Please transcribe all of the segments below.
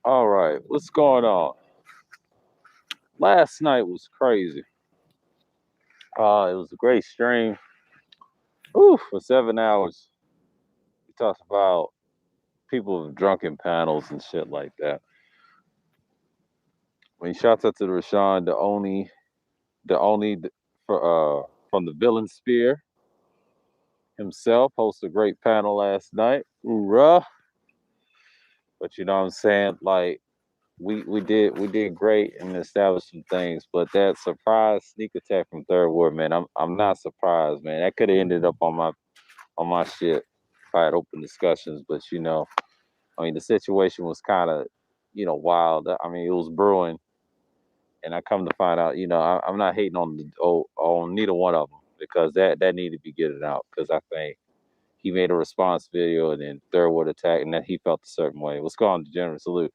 All right, what's going on? Last night was crazy. It was a great stream. Ooh, for 7 hours. We talked about people with drunken panels and shit like that. When shouts out to Rashawn, the only from the Villainsphere himself, hosted a great panel last night. Hoorah! But you know what I'm saying? Like we did great and established some things, but that surprise sneak attack from Third Ward, man, I'm not surprised, man. That could have ended up on my shit if I had open discussions, but I mean the situation was kind of wild. I mean it was brewing, and I come to find out, I'm not hating on neither one of them because that needed to be getting out because I think he made a response video and then Third Ward attack and then he felt a certain way. What's going on, Degenerate Salute?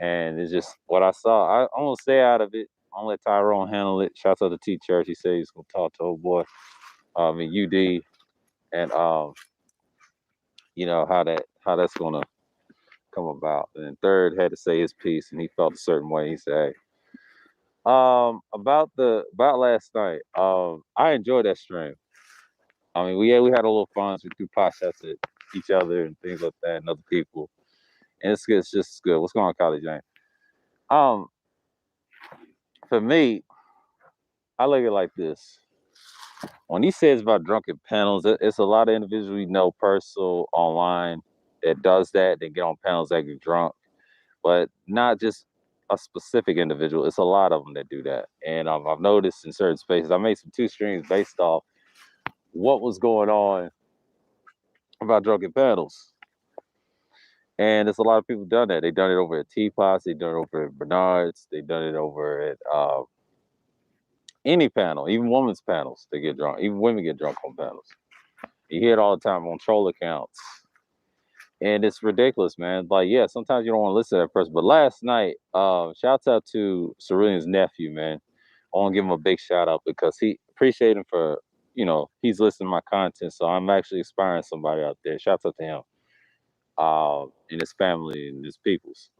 And it's just what I saw. I'm gonna stay out of it. I'm gonna let Tyrone handle it. Shouts out to T Church. He said he's gonna talk to old boy, and UD, and how that's gonna come about. And then Third had to say his piece, and he felt a certain way. He said, hey, about last night. I enjoyed that stream. I mean, we had a little fun. We threw pot shots at each other and things like that, and other people, and it's good. It's just good. What's going on, College Jane? Um, for me, I look at it like this. When he says about drunken panels, it's a lot of individuals we know personal online that does that. They get on panels that get drunk, but not just a specific individual. It's a lot of them that do that, and I've noticed in certain spaces. I made some two streams based off what was going on about drunken panels, and there's a lot of people done that. They done it over at Teapots, they done it over at Bernard's, they done it over at any panel, even women's panels. They get drunk. Even women get drunk on panels. You hear it all the time on troll accounts. And it's ridiculous, man. Like, yeah, sometimes you don't want to listen to that person. But last night, shouts out to Serena's nephew, man. I want to give him a big shout out because he appreciate him for, he's listening to my content. So I'm actually inspiring somebody out there. Shouts out to him, and his family and his peoples.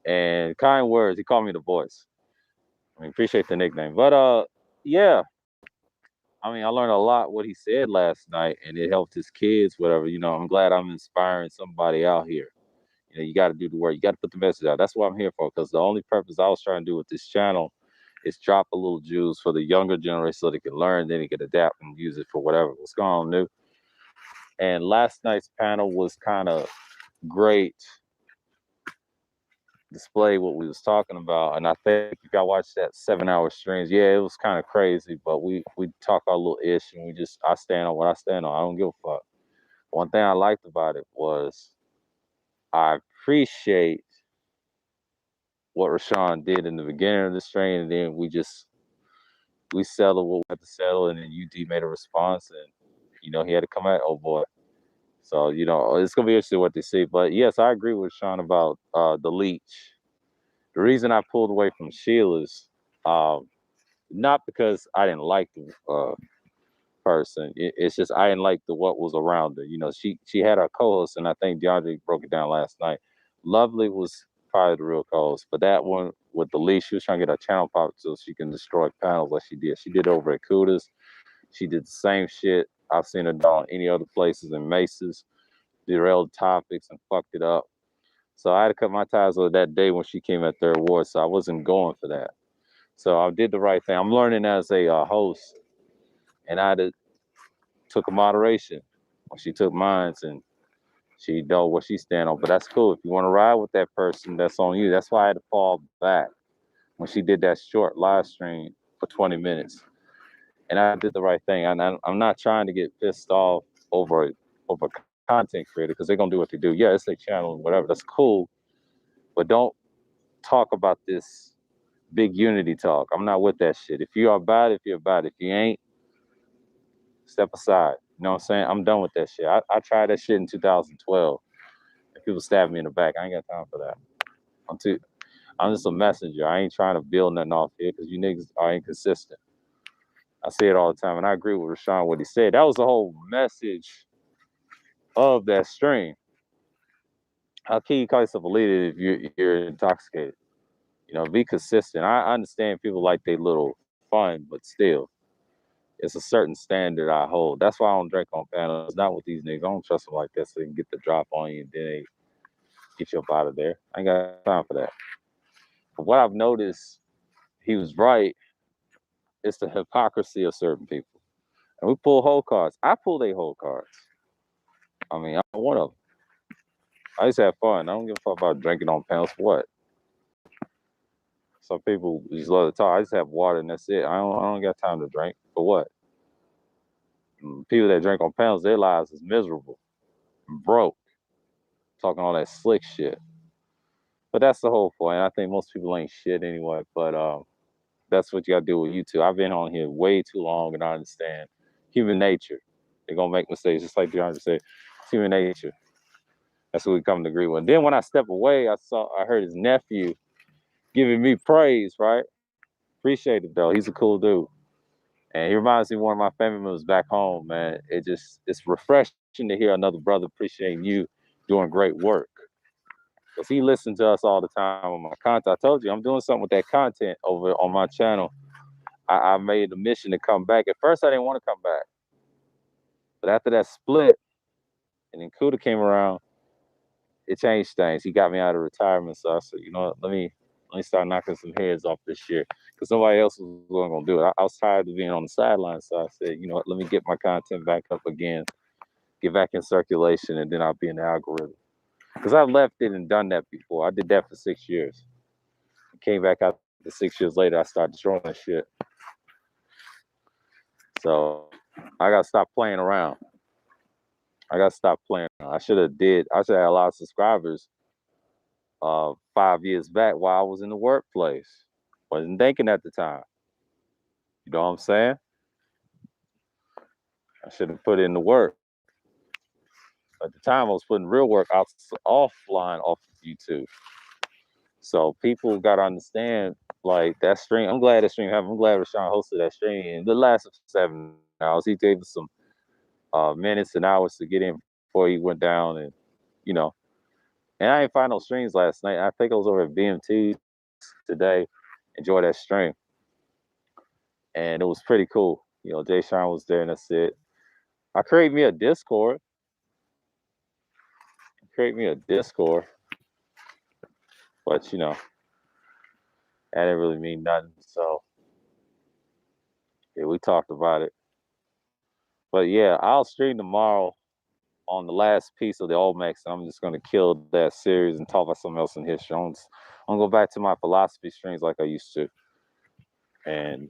And kind words. He called me the voice. I mean, appreciate the nickname. But yeah, I mean, I learned a lot what he said last night, and it helped his kids. Whatever, I'm glad I'm inspiring somebody out here. You got to do the work. You got to put the message out. That's what I'm here for. Because the only purpose I was trying to do with this channel is drop a little juice for the younger generation so they can learn, then they can adapt and use it for whatever. What's going on, new? And last night's panel was kind of great display what we was talking about. And I think if y'all watched that 7 hour streams, yeah, it was kind of crazy, but we talk our little ish and I stand on what I stand on. I don't give a fuck. One thing I liked about it was I appreciate what Rashawn did in the beginning of the stream, and then we settled what we had to settle, and then UD made a response, and he had to come at oh boy. So it's gonna be interesting what they see. But yes, I agree with Sean about the leech. The reason I pulled away from Sheila's, not because I didn't like the person. It's just I didn't like the what was around her. She had her co-host, and I think DeAndre broke it down last night. Lovely was probably the real co-host, but that one with the leash, she was trying to get her channel popped so she can destroy panels like she did. She did it over at Kudas. She did the same shit I've seen her do on any other places in Maces. Derailed topics and fucked it up. So I had to cut my ties with that day when she came at Third Ward. So I wasn't going for that. So I did the right thing. I'm learning as a host, and took a moderation. She took mine, and she know what she stand on. But that's cool. If you want to ride with that person, that's on you. That's why I had to fall back when she did that short live stream for 20 minutes. And I did the right thing. I'm not trying to get pissed off over content creator because they're gonna do what they do. Yeah, it's their channel and whatever. That's cool. But don't talk about this big unity talk. I'm not with that shit. If you are about it, if you're about it. If you ain't, step aside. You know what I'm saying? I'm done with that shit. I tried that shit in 2012. And people stabbed me in the back. I ain't got time for that. I'm too. I'm just a messenger. I ain't trying to build nothing off here because you niggas are inconsistent. I say it all the time, and I agree with Rashawn what he said. That was the whole message of that stream. how can you call yourself a leader if you're intoxicated? You know, be consistent. I understand people like they little fun, but still, it's a certain standard I hold. That's why I don't drink on panels. Not with these niggas. I don't trust them like that, so they can get the drop on you and then they get you up out of there. I ain't got time for that. But what I've noticed, he was right. It's the hypocrisy of certain people. And we pull whole cards. I pull they whole cards. I mean, I'm one of them. I just have fun. I don't give a fuck about drinking on panels for what. Some people just love to talk. I just have water and that's it. I don't got time to drink. For what? People that drink on panels, their lives is miserable, broke, talking all that slick shit. But that's the whole point. I think most people ain't shit anyway. But that's what you got to do with YouTube. I've been on here way too long, and I understand human nature. They're gonna make mistakes, just like DeAndre said. It's human nature. That's what we come to agree with. And then when I step away, I heard his nephew giving me praise. Right? Appreciate it though. He's a cool dude. And he reminds me of one of my family members back home, man. It's refreshing to hear another brother appreciating you doing great work. Because he listens to us all the time on my content. I told you I'm doing something with that content over on my channel. I made a mission to come back. At first I didn't want to come back. But after that split, and then Kuda came around, it changed things. He got me out of retirement. So I said, you know what, let me start knocking some heads off this year. Because nobody else was going to do it. I was tired of being on the sidelines. So I said, you know what, let me get my content back up again, get back in circulation, and then I'll be in the algorithm. Because I've left it and done that before. I did that for 6 years. Came back out 6 years later, I started destroying shit. So I gotta stop playing around. I gotta stop playing around. I should have had a lot of subscribers 5 years back while I was in the workplace. Wasn't thinking at the time. You know what I'm saying? I should have put in the work. At the time I was putting real work out offline off of YouTube. So people gotta understand, like, that stream. I'm glad that stream happened. I'm glad Rashawn hosted that stream. It lasted 7 hours. He gave us some minutes and hours to get in before he went down, and you know. And I didn't find no streams last night. I think I was over at BMT today. Enjoy that stream, and it was pretty cool. You know, Jay Sean was there, and that's it. I created me a Discord. But you know, that didn't really mean nothing. So yeah, we talked about it. But yeah, I'll stream tomorrow on the last piece of the Olmecs. I'm just gonna kill that series and talk about something else in history. I'm gonna go back to my philosophy streams like I used to, and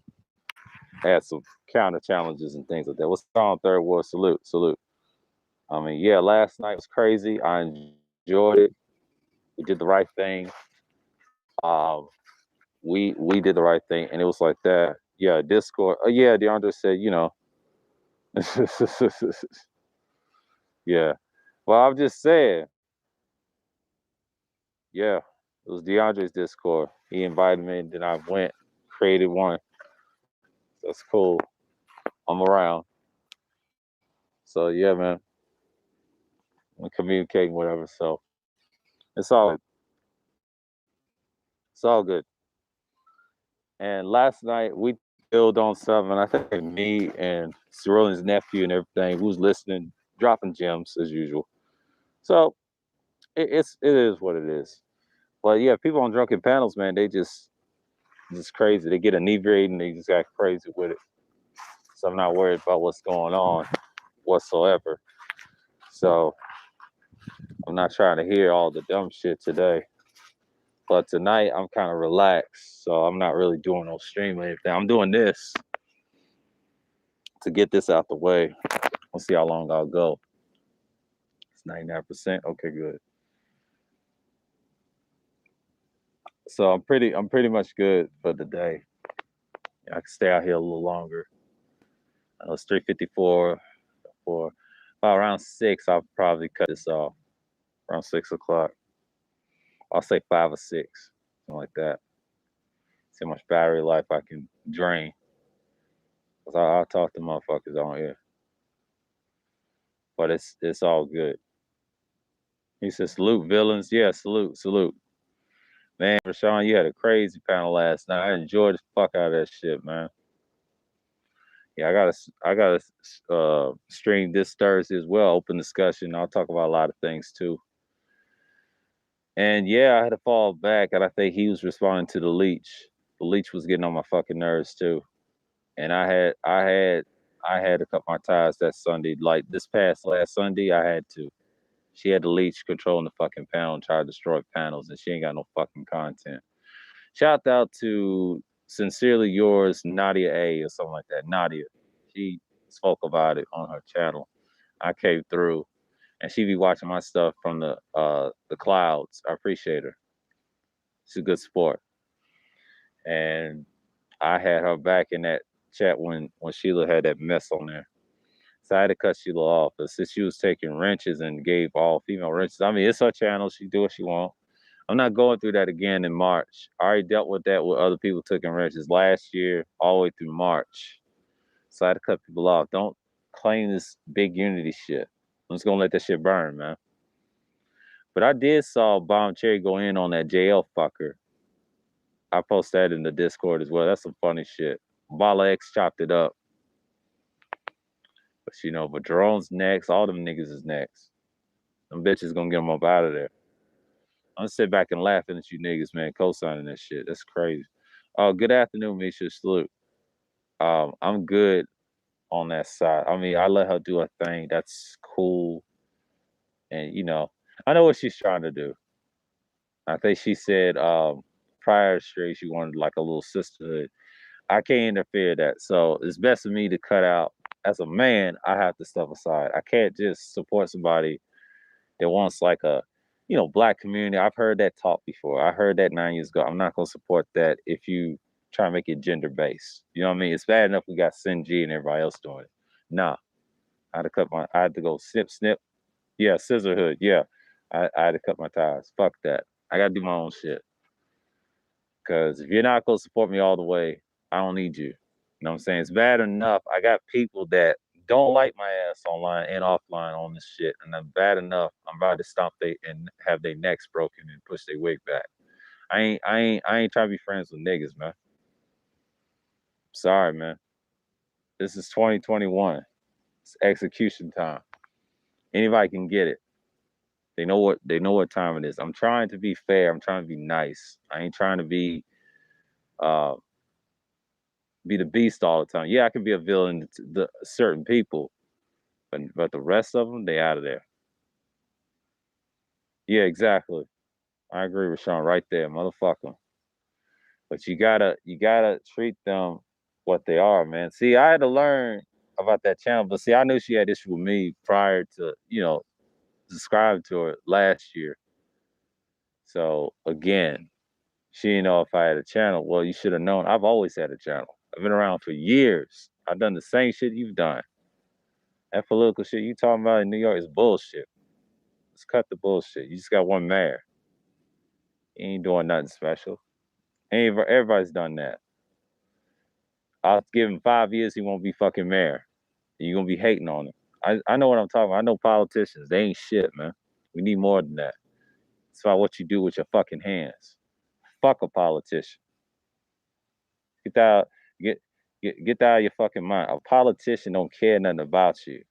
add some counter challenges and things like that. What's on Third World? Salute, salute. I mean, yeah, last night was crazy. I enjoyed it. We did the right thing. Um, we did the right thing, and it was like that. Yeah, Discord. Yeah, DeAndre said, you know. Yeah. Well, I'm just saying. Yeah, it was DeAndre's Discord. He invited me, and then I went, created one. That's cool. I'm around. So yeah, man. I'm communicating, whatever. So it's all good. And last night we build on something. I think me and Cyrillian's nephew and everything who's listening, dropping gems as usual. So it is what it is. But yeah, people on drunken panels, man, they just crazy. They get inebriated and they just got crazy with it. So I'm not worried about what's going on whatsoever. So I'm not trying to hear all the dumb shit today. But tonight I'm kind of relaxed, so I'm not really doing no stream or anything. I'm doing this to get this out the way. We'll see how long I'll go. It's 99%. Okay, good. So I'm pretty much good for the day. I can stay out here a little longer. It's 3:54. For about around 6, I'll probably cut this off. Around 6 o'clock. I'll say 5 or 6, something like that. See how much battery life I can drain. Cause I'll talk to motherfuckers on here. But it's all good. He said, salute villains. Yeah, salute. Man, Rashawn, you had a crazy panel last night. I enjoyed the fuck out of that shit, man. Yeah, I gotta stream this Thursday as well. Open discussion. I'll talk about a lot of things too. And yeah, I had to fall back, and I think he was responding to the leech. The leech was getting on my fucking nerves too. And I had to cut my ties that Sunday. Like this past last Sunday, I had to. She had the leech controlling the fucking panel and try to destroy panels, and she ain't got no fucking content. Shout out to Sincerely Yours, Nadia A, or something like that. Nadia. She spoke about it on her channel. I came through, and she be watching my stuff from the clouds. I appreciate her. She's a good sport. And I had her back in that chat when Sheila had that mess on there. So I had to cut Sheila off. But since she was taking wrenches and gave all female wrenches, I mean, it's her channel. She do what she want. I'm not going through that again in March. I already dealt with that with other people taking wrenches last year, all the way through March. So I had to cut people off. Don't claim this big unity shit. I'm just gonna let that shit burn, man. But I did saw Bomb Cherry go in on that JL fucker. I post that in the Discord as well. That's some funny shit. Bala X chopped it up. But but Jerome's next. All them niggas is next. Them bitches gonna get them up out of there. I'm gonna sit back and laughing at you niggas, man, co-signing that shit. That's crazy. Oh, good afternoon, Misha. Salute. I'm good on that side. I mean, I let her do her thing. That's cool. And I know what she's trying to do. I think she said prior to straight she wanted like a little sisterhood. I can't interfere that. So it's best for me to cut out. As a man, I have to step aside. I can't just support somebody that wants like a black community. I've heard that talk before. I heard that 9 years ago. I'm not gonna support that if you try to make it gender based. You know what I mean? It's bad enough we got Sin G and everybody else doing it. Nah. I had to go snip. Yeah, scissorhood. Yeah. I had to cut my ties. Fuck that. I gotta do my own shit. Cause if you're not gonna support me all the way, I don't need you. You know what I'm saying? It's bad enough. I got people that don't like my ass online and offline on this shit. And I'm bad enough. I'm about to stomp they and have their necks broken and push their wig back. I ain't trying to be friends with niggas, man. Sorry, man. This is 2021. It's execution time. Anybody can get it. They know what time it is. I'm trying to be fair. I'm trying to be nice. I ain't trying to uh be the beast all the time. Yeah, I can be a villain to the certain people, but the rest of them, they out of there. Yeah, exactly. I agree with Sean right there, motherfucker. But you gotta treat them what they are, man. See, I had to learn about that channel, but see, I knew she had issue with me prior to subscribing to her last year. So again, she didn't know if I had a channel. Well, you should have known. I've always had a channel. I've been around for years. I've done the same shit you've done. That political shit you talking about in New York is bullshit. Let's cut the bullshit. You just got one mayor. He ain't doing nothing special. Everybody's done that. I'll give him 5 years, he won't be fucking mayor. You're gonna be hating on him. I know what I'm talking about. I know politicians. They ain't shit, man. We need more than that. It's about what you do with your fucking hands. Fuck a politician. Get that get get that out of your fucking mind. A politician don't care nothing about you.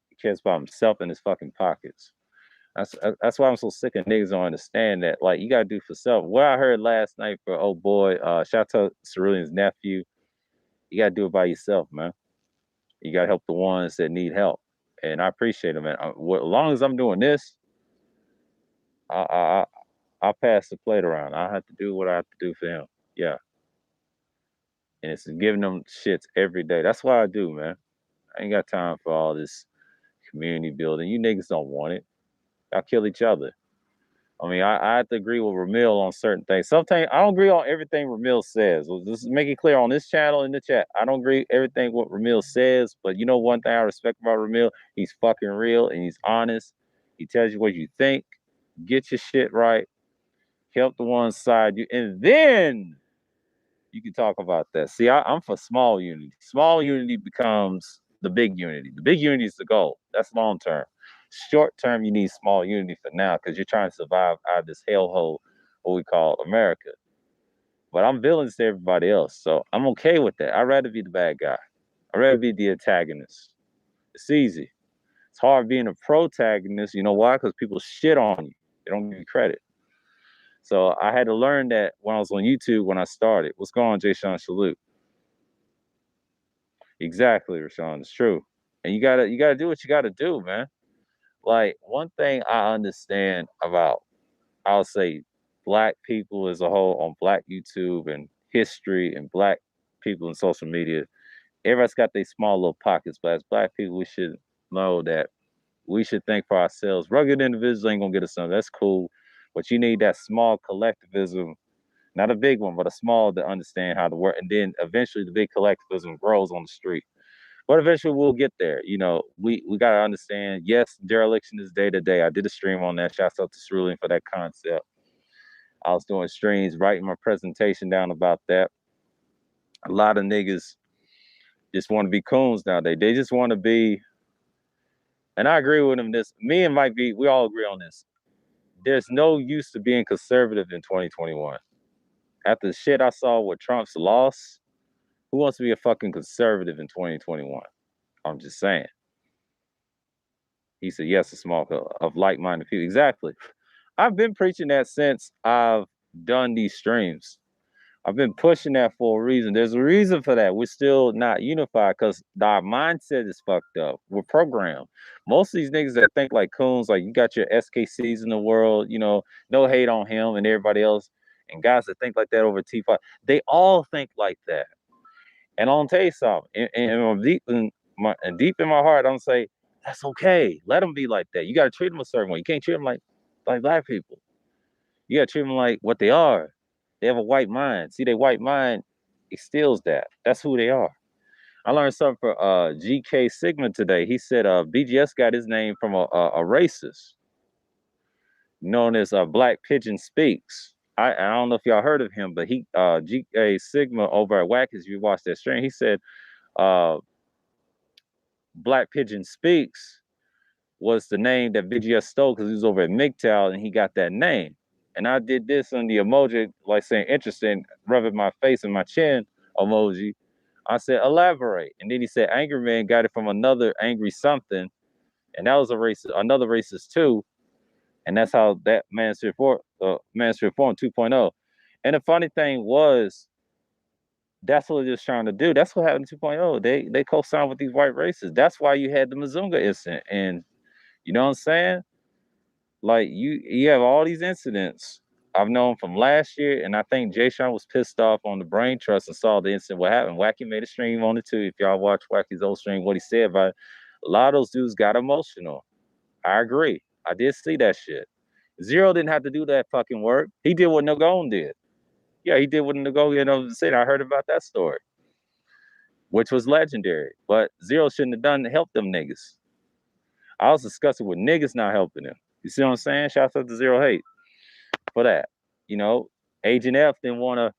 He cares about himself and his fucking pockets. That's why I'm so sick of niggas don't understand that. Like you gotta do for self. What I heard last night for oh boy, shout out to Cerulean's nephew. You gotta do it by yourself, man. You gotta help the ones that need help. And I appreciate it, man. As long as I'm doing this, I I pass the plate around. I have to do what I have to do for him. Yeah. And it's giving them shits every day. That's what I do, man. I ain't got time for all this community building. You niggas don't want it. Y'all kill each other. I mean, I have to agree with Ramil on certain things. Sometimes I don't agree on everything Ramil says. Well, just make it clear on this channel in the chat. I don't agree everything what Ramil says, but you know one thing I respect about Ramil, he's fucking real and he's honest. He tells you what you think. Get your shit right. Help the one side you, and then you can talk about that. See, I'm for small unity. Small unity becomes the big unity. The big unity is the goal. That's long term. Short term, you need small unity for now because you're trying to survive out of this hellhole, what we call America. But I'm villains to everybody else, so I'm okay with that. I'd rather be the bad guy. I'd rather be the antagonist. It's easy. It's hard being a protagonist. You know why? Because people shit on you. They don't give you credit. So I had to learn that when I was on YouTube when I started. What's going on, Jay Sean? Salute. Exactly, Rashawn. It's true. And you gotta do what you gotta do, man. Like one thing I understand about, I'll say, black people as a whole on black YouTube and history and black people in social media. Everybody's got their small little pockets, but as black people, we should know that we should think for ourselves. Rugged individuals ain't gonna get us something. That's cool, but you need that small collectivism, not a big one, but a small to understand how to work, and then eventually the big collectivism grows on the street. But eventually we'll get there. You know, we gotta understand. Yes, dereliction is day to day. I did a stream on that. Shouts out to Cerulean for that concept. I was doing streams, writing my presentation down about that. A lot of niggas just want to be coons nowadays. They just want to be, and I agree with them. This, me and Mike B, we all agree on this. There's no use to being conservative in 2021. After the shit I saw with Trump's loss, who wants to be a fucking conservative in 2021? I'm just saying. He said, yes, a small of like-minded people. Exactly. I've been preaching that since I've done these streams. I've been pushing that for a reason. There's a reason for that. We're still not unified because our mindset is fucked up. We're programmed. Most of these niggas that think like coons, like you got your SKCs in the world, you know, no hate on him and everybody else, and guys that think like that over T5, they all think like that. And I'll tell you something, and deep in my heart, I'm say, that's okay. Let them be like that. You got to treat them a certain way. You can't treat them like black people. You got to treat them like what they are. They have a white mind. See, their white mind instills that. That's who they are. I learned something for GK Sigma today. He said BGS got his name from a racist known as Black Pigeon Speaks. I don't know if y'all heard of him, but he GK Sigma over at Wackers, if you watched that stream, he said Black Pigeon Speaks was the name that BGS stole because he was over at MGTOW and he got that name. And I did this on the emoji, like saying interesting, rubbing my face and my chin emoji. I said, elaborate. And then he said, Angry Man got it from another angry something. And that was a racist, another racist too. And that's how that Manosphere Forum 2.0. And the funny thing was, that's what they're just trying to do. That's what happened in 2.0. They co-signed with these white racists. That's why you had the Mazunga incident. And you know what I'm saying? Like you have all these incidents I've known from last year, and I think Jay Sean was pissed off on the brain trust and saw the incident. What happened? Wacky made a stream on it too. If y'all watch Wacky's old stream, what he said about it, a lot of those dudes got emotional. I agree. I did see that shit. Zero didn't have to do that fucking work. He did what Nagone did. Yeah, he did what Nagone said. I heard about that story, which was legendary. But Zero shouldn't have done to help them niggas. I was discussing with niggas not helping them. You see what I'm saying? Shouts out to Zero Hate for that. You know, Agent F didn't want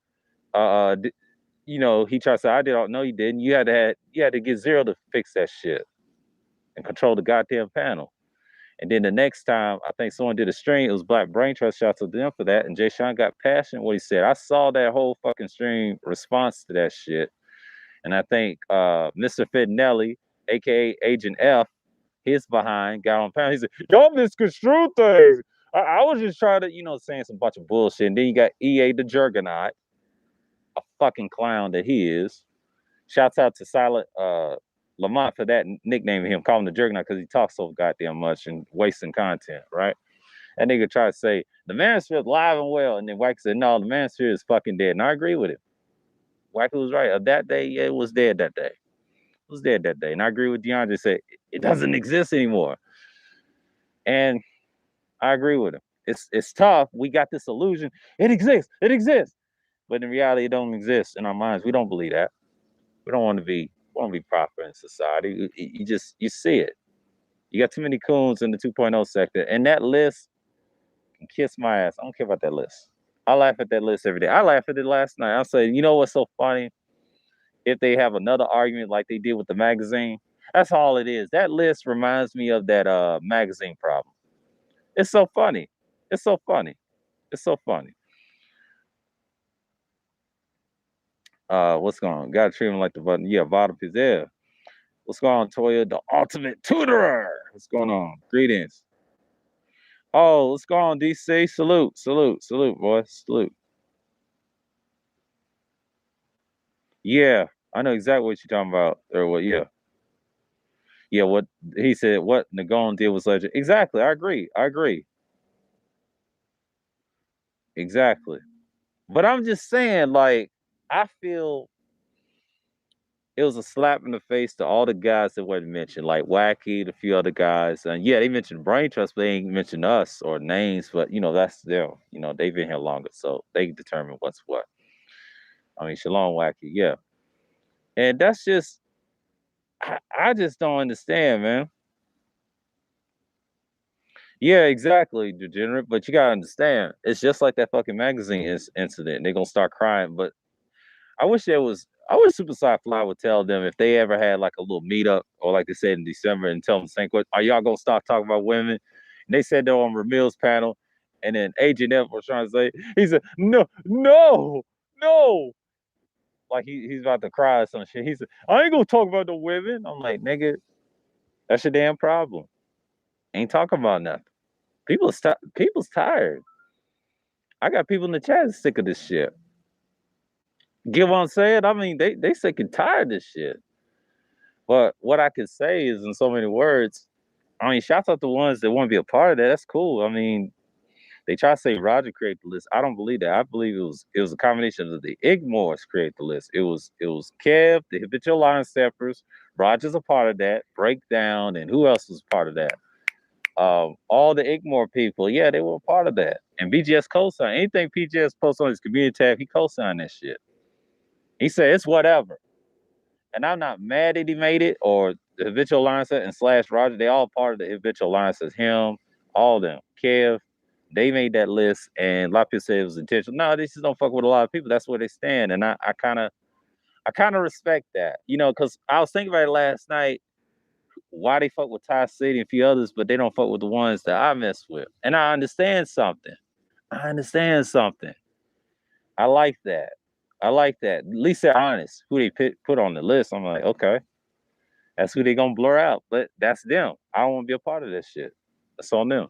to. You know, he tried to say I did. No, you didn't. You had to get Zero to fix that shit and control the goddamn panel. And then the next time, I think someone did a stream. It was Black Brain Trust. Shout out to them for that. And Jay Sean got passionate what he said. I saw that whole fucking stream response to that shit. And I think Mr. Fidnelli, aka Agent F, his behind got on panel. He said, y'all misconstrued things. I was just trying to, saying some bunch of bullshit. And then you got EA the Juggernaut, a fucking clown that he is. Shouts out to Silent Lamont for that nickname of him, calling him the Juggernaut because he talks so goddamn much and wasting content, right? That nigga tried to say, the Manosphere is live and well. And then Wacky said, no, the Manosphere is fucking dead. And I agree with him. Wacky was right. That day, yeah, it was dead that day. It was dead that day. And I agree with DeAndre, said, it doesn't exist anymore. And I agree with him. It's tough. We got this illusion. It exists. It exists. But in reality, it don't exist in our minds. We don't believe that. We don't want to be proper in society. You see it. You got too many coons in the 2.0 sector. And that list can kiss my ass. I don't care about that list. I laugh at that list every day. I laughed at it last night. I say, you know what's so funny? If they have another argument like they did with the magazine, That's all it is. That list reminds me of that magazine problem. It's so funny. It's so funny. It's so funny. What's going on? Gotta treat him like the button. Yeah, bottom is there. What's going on, Toya? The ultimate tutorer. What's going on? Greetings. Oh, what's going on, DC? Salute, salute, salute, boys. Salute. Yeah, I know exactly what you're talking about. Or what, yeah. Yeah, what he said, what Nagon did was legend. Exactly. I agree. I agree. Exactly. But I'm just saying, like, I feel it was a slap in the face to all the guys that weren't mentioned, like Wacky, the few other guys. And yeah, they mentioned Brain Trust, but they ain't mentioned us or names. But you know, that's them. You know, they've been here longer, so they determine what's what. I mean, Shalom Wacky, yeah. And that's just I just don't understand, man. Yeah, exactly, degenerate. But you gotta understand, it's just like that fucking magazine incident. They're gonna start crying. But I wish Super Sci Fly would tell them if they ever had like a little meetup or like they said in December and tell them the same question, are y'all gonna stop talking about women? And they said they're on Ramil's panel, and then Agent F was trying to say, he said, no, no, no. Like he's about to cry or some shit. He said, I ain't gonna talk about the women. I'm like, nigga, that's your damn problem. Ain't talking about nothing. People's tired. I got people in the chat sick of this shit. Get what I'm saying? I mean, they sick and tired of this shit. But what I could say is in so many words, I mean, shouts out the ones that want to be a part of that. That's cool. I mean, they try to say Roger created the list. I don't believe that. I believe it was a combination of the Igmores create the list. It was Kev, the habitual line steppers, Roger's a part of that, Breakdown, and who else was part of that? All the Igmore people, yeah, they were a part of that. And BGS co-signed anything PGS posts on his community tab, he co-signed that shit. He said it's whatever. And I'm not mad that he made it or the habitual alliance and slash Roger. They all part of the habitual alliance. Him, all of them. Kev, they made that list, and a lot of people say it was intentional. No, they just don't fuck with a lot of people. That's where they stand, and I kind of respect that, you know, because I was thinking about it last night. Why they fuck with Ty City and a few others, but they don't fuck with the ones that I mess with, and I understand something. I understand something. I like that. I like that. At least they're honest. Who they put on the list. I'm like, okay. That's who they gonna blur out. But that's them. I don't want to be a part of that shit. That's on them.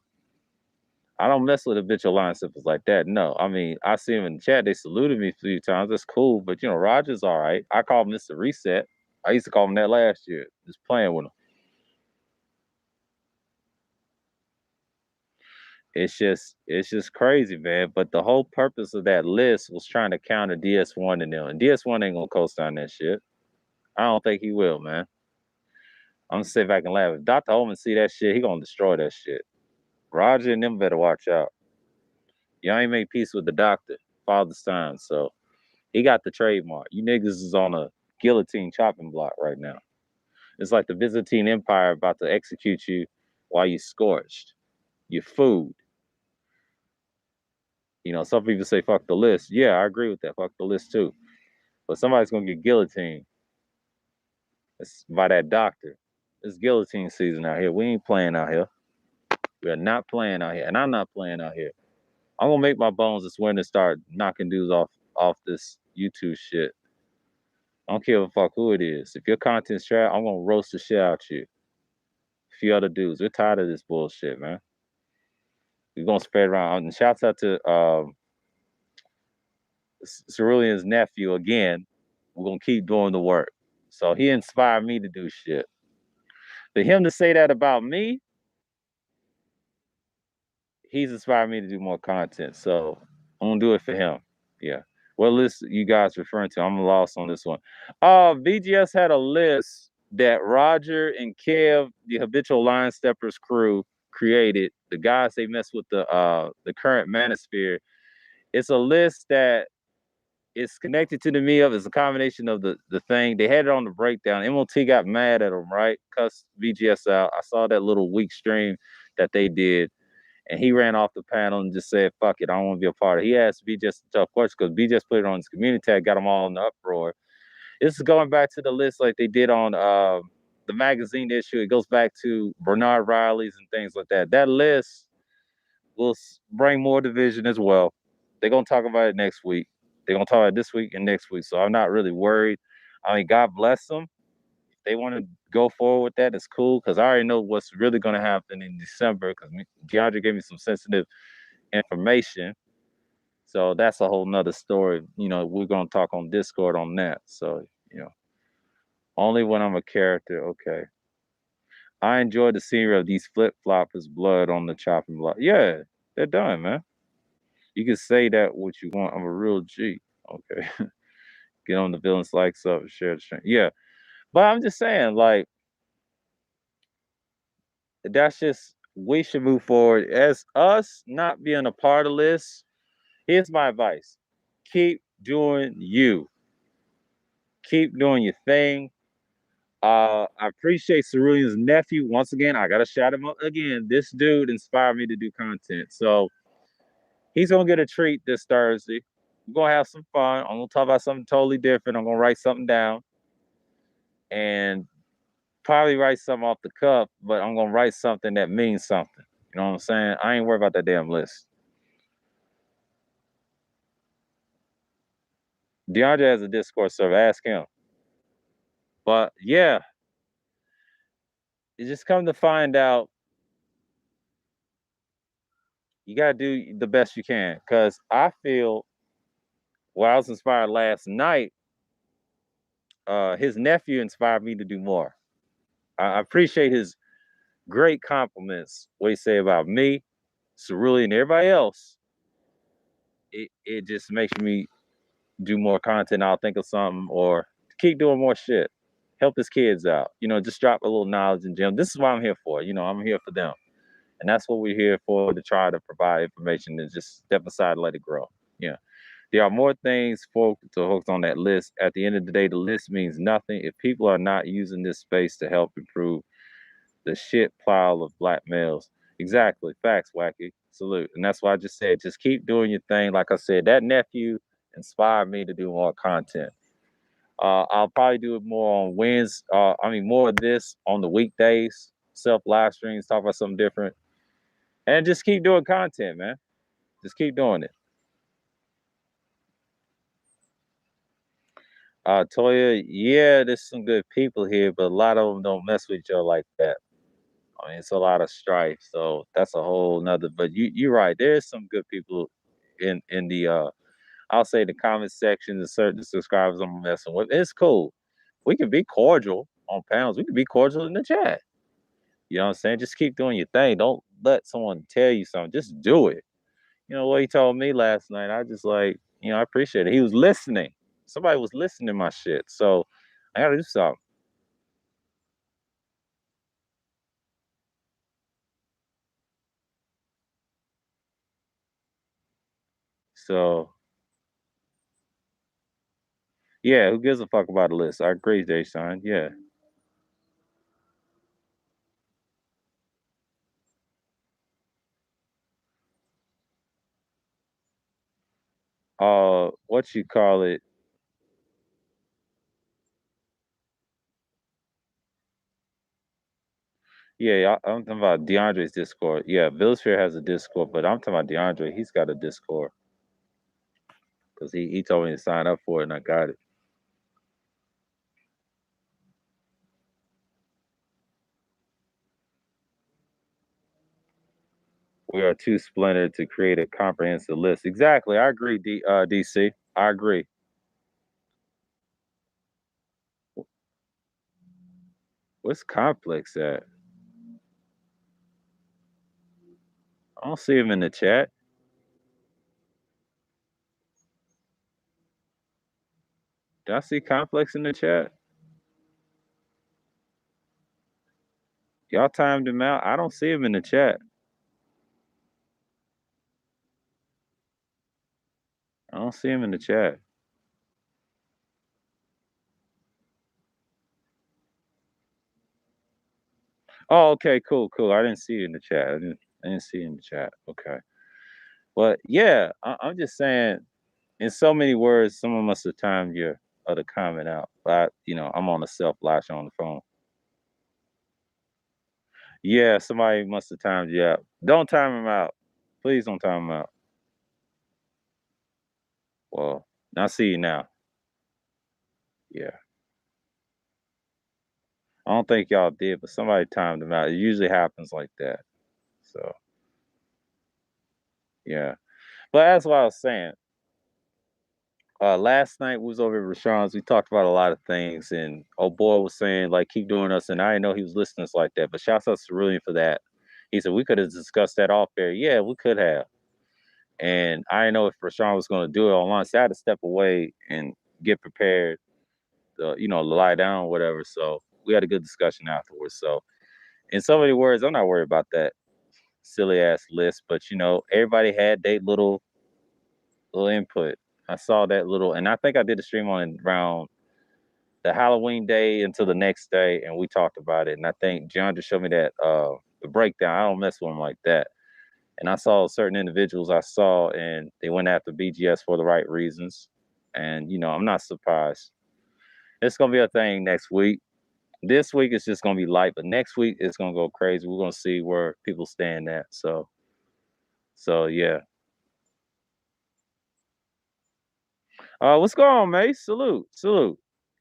I don't mess with habitual line sippers like that. No. I mean, I see them in the chat. They saluted me a few times. That's cool. But you know, Roger's all right. I call him Mr. Reset. I used to call him that last year, just playing with him. It's just crazy, man. But the whole purpose of that list was trying to counter DS1 and them. And DS1 ain't gonna co-sign that shit. I don't think he will, man. I'm gonna sit back and laugh. If Dr. Holman see that shit, he gonna destroy that shit. Roger and them better watch out. Y'all ain't make peace with the doctor, Father's time. So he got the trademark. You niggas is on a guillotine chopping block right now. It's like the Byzantine Empire about to execute you while you scorched. Your food. You know, some people say fuck the list. Yeah, I agree with that. Fuck the list too. But somebody's gonna get guillotined. It's by that doctor. It's guillotine season out here. We ain't playing out here. We are not playing out here. And I'm not playing out here. I'm gonna make my bones this winter start knocking dudes off this YouTube shit. I don't care a fuck who it is. If your content's trash, I'm gonna roast the shit out you. A few other dudes, we're tired of this bullshit, man. We're gonna spread around. And shouts out to Cerulean's nephew again. We're gonna keep doing the work. So he inspired me to do shit. For him to say that about me, he's inspired me to do more content. So I'm gonna do it for him. Yeah. What list you guys referring to? I'm lost on this one. VGS had a list that Roger and Kev, the habitual line steppers crew, created. The guys they mess with the current manosphere. It's a list that is connected to the me of. It's a combination of the thing. They had it on the breakdown. MOT got mad at them, right? Cussed VGS out. I saw that little weak stream that they did. And he ran off the panel and just said, fuck it, I don't want to be a part of it. He asked BJS a tough question because BJS put it on his community tag, got them all in the uproar. This is going back to the list like they did on the magazine issue. It goes back to Bernard Riley's and things like that. That list will bring more division as well. They're gonna talk about it next week. They're gonna talk about it this week and next week. So I'm not really worried. I mean, God bless them. If they want to go forward with that, it's cool because I already know what's really gonna happen in December because DeAndre gave me some sensitive information. So that's a whole nother story. We're gonna talk on Discord on that. So, only when I'm a character, okay. I enjoy the scenery of these flip floppers, blood on the chopping block. Yeah, they're done, man. You can say that what you want. I'm a real G. Okay. Get on the villains likes up, share the strength. Yeah. But I'm just saying, like, that's just we should move forward. As us not being a part of this, here's my advice. Keep doing you. Keep doing your thing. I appreciate Cerulean's nephew. Once again, I gotta shout him out again. This dude inspired me to do content. So he's gonna get a treat this Thursday. We're gonna have some fun. I'm gonna talk about something totally different. I'm gonna write something down and probably write something off the cuff, but I'm gonna write something that means something. You know what I'm saying? I ain't worried about that damn list. DeAndre has a Discord server. Ask him. But yeah, you just come to find out you gotta do the best you can. Cause I feel I was inspired last night, his nephew inspired me to do more. I appreciate his great compliments, what he say about me, Cerulean, and everybody else. It just makes me do more content. I'll think of something or keep doing more shit. Help his kids out. Just drop a little knowledge and gem. This is what I'm here for. I'm here for them. And that's what we're here for, to try to provide information and just step aside and let it grow. Yeah. There are more things for to hook on that list. At the end of the day, the list means nothing if people are not using this space to help improve the shit pile of black males. Exactly. Facts, Wacky. Salute. And that's why I just said, just keep doing your thing. Like I said, that nephew inspired me to do more content. I'll probably do it more on Wednesdays. More of this on the weekdays, self live streams, talk about something different, and just keep doing content, man. Just keep doing it. Toya, yeah, there's some good people here, but a lot of them don't mess with each other like that. I mean, it's a lot of strife, so that's a whole nother. But you're right. There's some good people in the I'll say the comment section. The certain subscribers I'm messing with. It's cool. We can be cordial on panels. We can be cordial in the chat. You know what I'm saying? Just keep doing your thing. Don't let someone tell you something. Just do it. What he told me last night, I just I appreciate it. He was listening. Somebody was listening to my shit. So I gotta do something. So yeah, who gives a fuck about the list? I agree, Jay Sean. Yeah. What you call it? Yeah, I'm talking about DeAndre's Discord. Yeah, Villainsphere has a Discord, but I'm talking about DeAndre. He's got a Discord because he told me to sign up for it, and I got it. We are too splintered to create a comprehensive list. Exactly, I agree, DC. I agree. What's complex at? I don't see him in the chat. Do I see complex in the chat? Y'all timed him out. I don't see him in the chat. I don't see him in the chat. Oh, okay, cool, cool. I didn't see it in the chat. I didn't see it in the chat. Okay. But yeah, I'm just saying, in so many words, someone must have timed your other comment out. But I'm on a self lash on the phone. Yeah, somebody must have timed you out. Don't time him out. Please don't time him out. Well, I see you now. Yeah. I don't think y'all did, but somebody timed him out. It usually happens like that. So yeah. But that's what I was saying. Last night we was over at Rashawn's. We talked about a lot of things, and old boy was saying like keep doing us, and I didn't know he was listening to us like that. But shouts out to Cerulean for that. He said we could have discussed that off air. Yeah, we could have. And I didn't know if Rashawn was going to do it online, so I had to step away and get prepared, lie down or whatever. So we had a good discussion afterwards. So in so many words, I'm not worried about that silly ass list, but everybody had their little input. I saw that little, and I think I did a stream on it around the Halloween day until the next day, and we talked about it. And I think John just showed me that the breakdown. I don't mess with him like that. And I saw certain individuals I saw, and they went after BGS for the right reasons. And I'm not surprised. It's gonna be a thing next week. This week it's just gonna be light, but next week it's gonna go crazy. We're gonna see where people stand at. So yeah. What's going on, Mace? Salute, salute.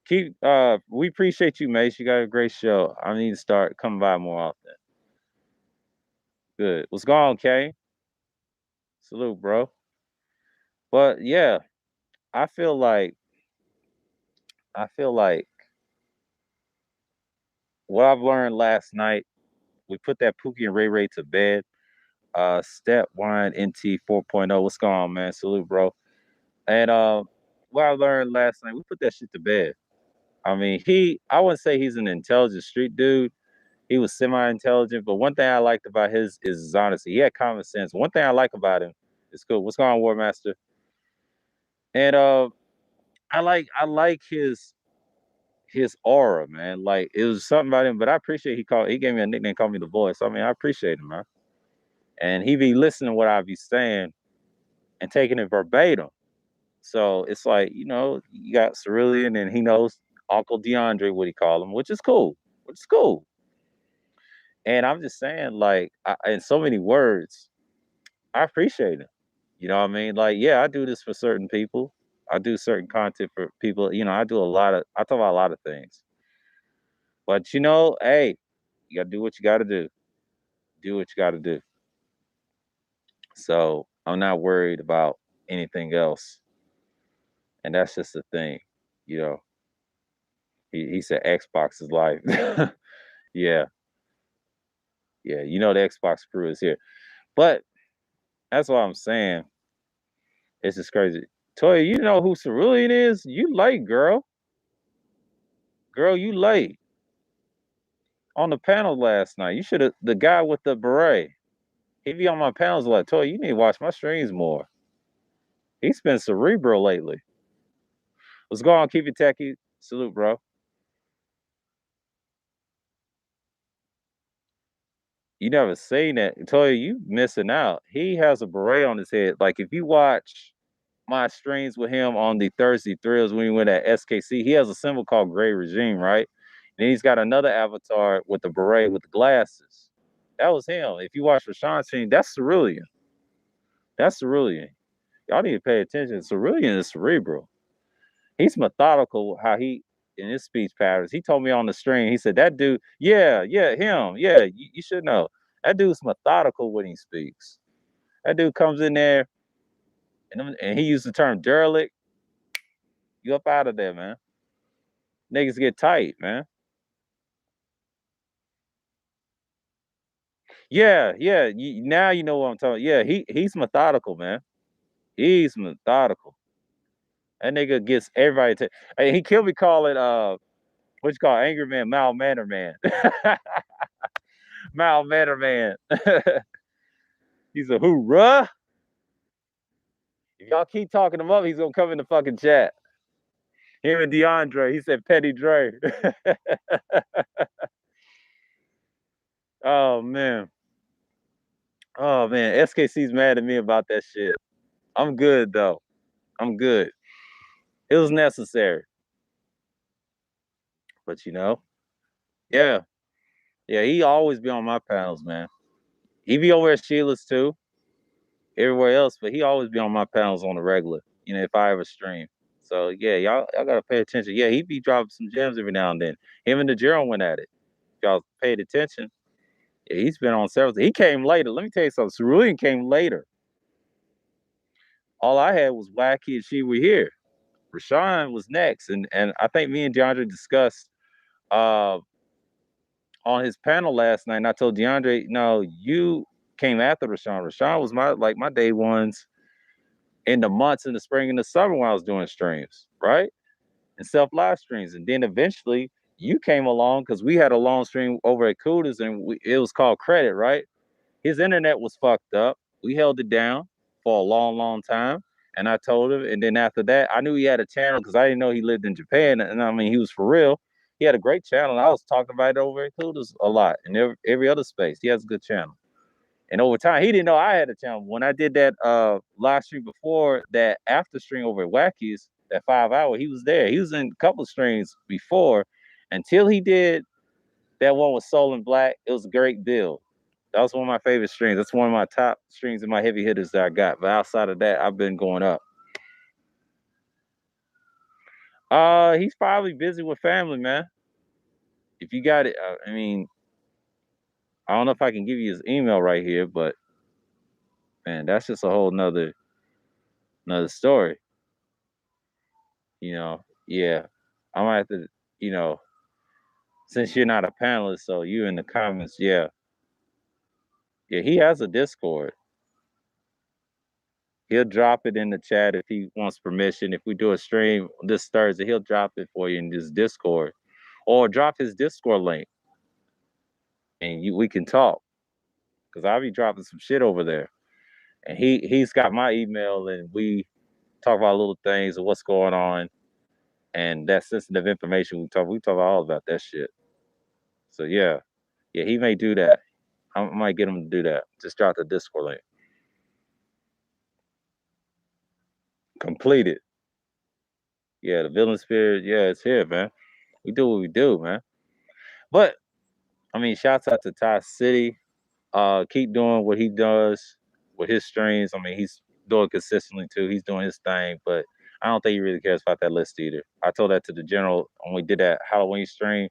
We appreciate you, Mace. You got a great show. I need to start coming by more often. Good. What's going on, Kay? Salute, bro. But yeah, I feel like I feel like what I've learned last night, we put that Pookie and Ray Ray to bed. Step one NT 4.0. What's going on, man? Salute, bro. And what I learned last night, we put that shit to bed. I mean, I wouldn't say he's an intelligent street dude. He was semi-intelligent, but one thing I liked about his honesty. He had common sense. One thing I like about him is cool. What's going on, War Master? And I like his aura, man. Like it was something about him, but I appreciate he gave me a nickname, called me the voice. I mean, I appreciate him, man. And he be listening to what I be saying and taking it verbatim. So it's like, you got Cerulean and he knows Uncle DeAndre, what he call him, which is cool. Which is cool. And I'm just saying, like, in so many words, I appreciate it. You know what I mean? Like, yeah, I do this for certain people. I do certain content for people. I talk about a lot of things. But hey, you gotta do what you gotta do. Do what you gotta do. So I'm not worried about anything else. And that's just the thing. You know, he said Xbox is life. Yeah, yeah. The Xbox crew is here. But that's what I'm saying. It's just crazy. Toya, you know who Cerulean is? You late, girl. Girl, you late. On the panel last night. You should have the guy with the beret. He be on my panels like, Toya, you need to watch my streams more. He's been cerebral lately. What's going on? Keep it techie. Salute, bro. You never seen that. Toya, you missing out. He has a beret on his head. Like if you watch my streams with him on the Thursday Thrills when we went at SKC, he has a symbol called Gray Regime, right? And he's got another avatar with the beret with the glasses. That was him. If you watch Rashawn's stream, that's Cerulean. That's Cerulean. Y'all need to pay attention. Cerulean is cerebral. He's methodical how he in his speech patterns. He told me on the stream, he said, that dude, yeah, him. Yeah, you should know. That dude's methodical when he speaks. That dude comes in there and he used the term derelict. You up out of there, man. Niggas get tight, man. Yeah. Now you know what I'm talking. Yeah, he's methodical, man. He's methodical. That nigga gets everybody to. Hey, he killed me calling what you call angry man, mild manner man. Mild manner man. He's a hoorah. If y'all keep talking him up, he's gonna come in the fucking chat. Him and DeAndre. He said Petty Dre. Oh man. Oh man. SKC's mad at me about that shit. I'm good though. I'm good. It was necessary. But yeah. Yeah, he always be on my panels, man. He be over at Sheila's too, everywhere else, but he always be on my panels on the regular. You know, if I ever stream. So yeah, y'all gotta pay attention. Yeah, he be dropping some gems every now and then. Him and the Gerald went at it. If y'all paid attention. Yeah, he's been on several. He came later. Let me tell you something. Cerulean came later. All I had was Wacky and She Were Here. Rashawn was next, and I think me and DeAndre discussed uh on his panel last night. And I told DeAndre, no, you came after Rashawn. Rashawn was my day ones in the months in the spring and the summer when I was doing streams, right? And self live streams. And then eventually you came along because we had a long stream over at Cooter's and it was called Credit, right? His internet was fucked up. We held it down for a long, long time. And I told him. And then after that, I knew he had a channel because I didn't know he lived in Japan. And I mean, he was for real. He had a great channel. I was talking about it over at Cooter's a lot and every other space. He has a good channel. And over time, he didn't know I had a channel. When I did that live stream before that after stream over at Wacky's, that 5 hour, he was there. He was in a couple of streams before until he did that one with Soul and Black. It was a great deal. That was one of my favorite streams. That's one of my top streams in my heavy hitters that I got. But outside of that, I've been going up. He's probably busy with family, man. If you got it, I mean, I don't know if I can give you his email right here, but man, that's just a whole nother story. You know, yeah. I might have to, you know, since you're not a panelist, so you in the comments, yeah. Yeah, he has a Discord. He'll drop it in the chat if he wants permission. If we do a stream this Thursday, he'll drop it for you in this Discord. Or drop his Discord link. And we can talk. Because I'll be dropping some shit over there. And he's got my email and we talk about little things and what's going on. And that sensitive information we talk all about that shit. So yeah. Yeah, he may do that. I might get him to do that. Just drop the Discord link. Completed. Yeah, the Villainsphere, yeah, it's here, man. We do what we do, man. But I mean, shouts out to Ty City. Keep doing what he does with his streams. I mean, he's doing consistently too. He's doing his thing, but I don't think he really cares about that list either. I told that to the general when we did that Halloween stream.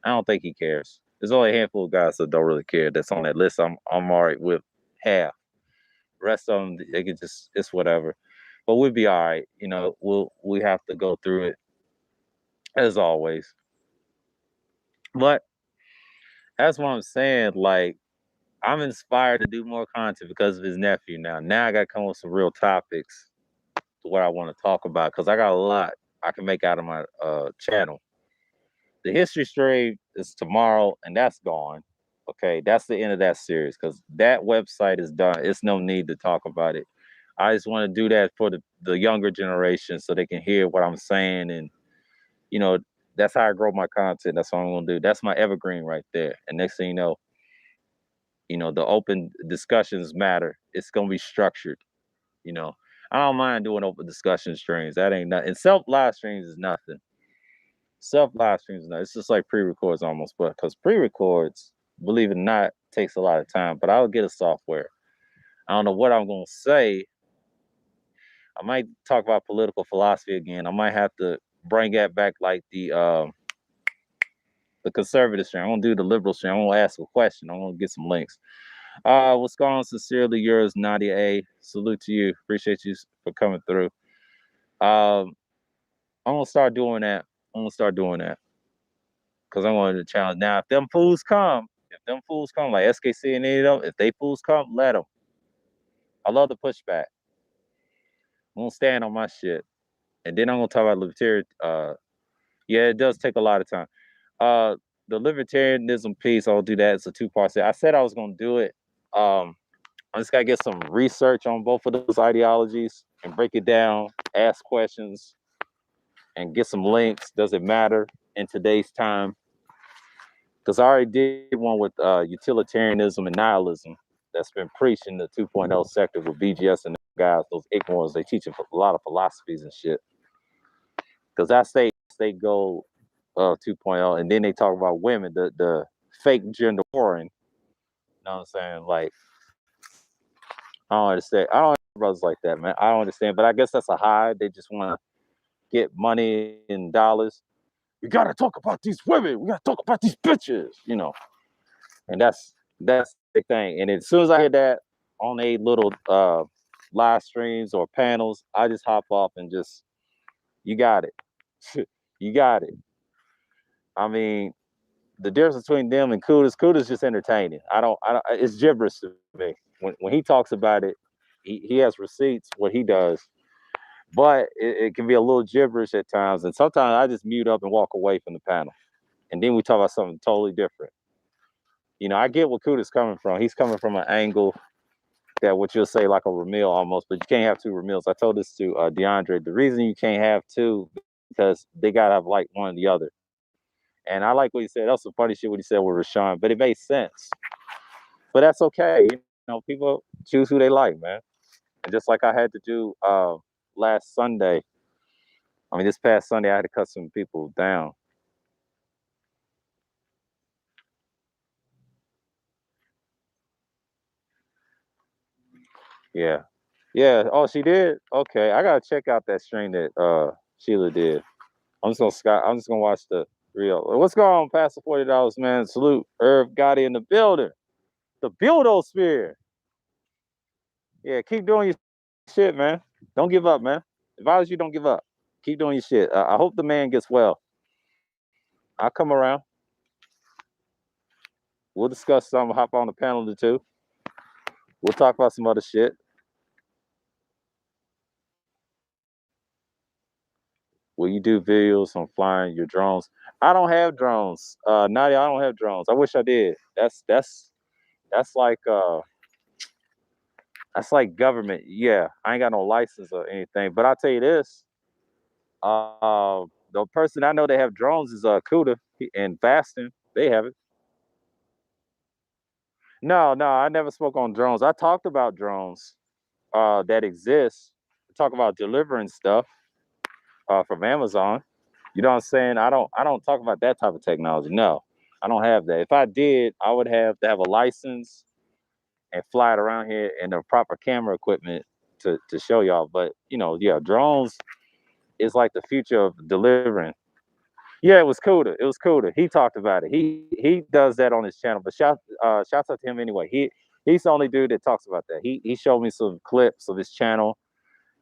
I don't think he cares. There's only a handful of guys that don't really care that's on that list. I'm all right with half. The rest of them, they can just, it's whatever. But we'll be all right. You know, we have to go through it as always. But that's what I'm saying. Like, I'm inspired to do more content because of his nephew now. Now I got to come with some real topics to what I want to talk about because I got a lot I can make out of my channel. The history stream is tomorrow, and that's gone. Okay, that's the end of that series because that website is done. It's no need to talk about it. I just want to do that for the younger generation so they can hear what I'm saying. And, you know, that's how I grow my content. That's what I'm going to do. That's my evergreen right there. And next thing you know, the open discussions matter. It's going to be structured. You know, I don't mind doing open discussion streams. That ain't nothing. And self live streams is nothing. Self live streams is nothing. It's just like pre-records almost, but because pre-records, believe it or not, takes a lot of time. But I'll get a software. I don't know what I'm gonna say. I might talk about political philosophy again. I might have to bring that back like the conservative stream. I'm gonna do the liberal stream. I'm gonna ask a question. I'm gonna get some links. What's going on? Sincerely yours, Nadia A. Salute to you. Appreciate you for coming through. I'm gonna start doing that. Because I'm going to challenge. Now, if them fools come, like SKC and any of them, if they fools come, let them. I love the pushback. I'm gonna stand on my shit. And then I'm gonna talk about libertarian. Yeah, it does take a lot of time. The libertarianism piece, I'll do that. It's a two-part set. I said I was gonna do it. I just gotta get some research on both of those ideologies and break it down, ask questions, and get some links. Does it matter in today's time? Because I already did one with utilitarianism and nihilism that's been preached in the 2.0 sector with BGS and the guys, those ignorants. They teach a lot of philosophies and shit. Because that's state goal 2.0. And then they talk about women, the fake gender warring. You know what I'm saying? Like, I don't understand. I don't understand brothers like that, man. I don't understand. But I guess that's a high. They just want to get money and dollars. We gotta talk about these women. We gotta talk about these bitches. And that's the thing. And as soon as I hear that on a little live streams or panels, I just hop off and just, you got it. You got it. I mean, the difference between them and Kuda's just entertaining. I don't, it's gibberish to me. When he talks about it, he has receipts, what he does. But it can be a little gibberish at times. And sometimes I just mute up and walk away from the panel. And then we talk about something totally different. I get what Kuda's coming from. He's coming from an angle that what you'll say like a Ramil almost, but you can't have two Ramils. I told this to DeAndre. The reason you can't have two because they gotta have like one or the other. And I like what he said. That was some funny shit what he said with Rashawn, but it made sense. But that's okay. People choose who they like, man. And just like I had to do last Sunday. I mean, this past Sunday I had to cut some people down. Yeah. Yeah. Oh, she did? Okay. I gotta check out that stream that Sheila did. I'm just gonna watch the real. What's going on, Pastor $40, man? Salute Irv Gotti in the building. The Buildosphere. Yeah, keep doing your shit, man. Don't give up, man. If I was you, don't give up. Keep doing your shit. I hope the man gets well. I'll come around. We'll discuss something, hop on the panel or two. We'll talk about some other shit. Will you do videos on flying your drones? I don't have drones. Nadia, I don't have drones. I wish I did. That's like government. Yeah, I ain't got no license or anything. But I'll tell you this. The person I know that have drones is Kuda and Fasting. They have it. No, no, I never spoke on drones. I talked about drones that exist. I talk about delivering stuff from Amazon. You know what I'm saying? I don't talk about that type of technology. No, I don't have that. If I did, I would have to have a license and fly it around here and the proper camera equipment to show y'all. But yeah, drones is like the future of delivering. Yeah, it was Kuda. It was Kuda. He talked about it. He does that on his channel. But shouts out to him anyway. He's the only dude that talks about that. He showed me some clips of his channel,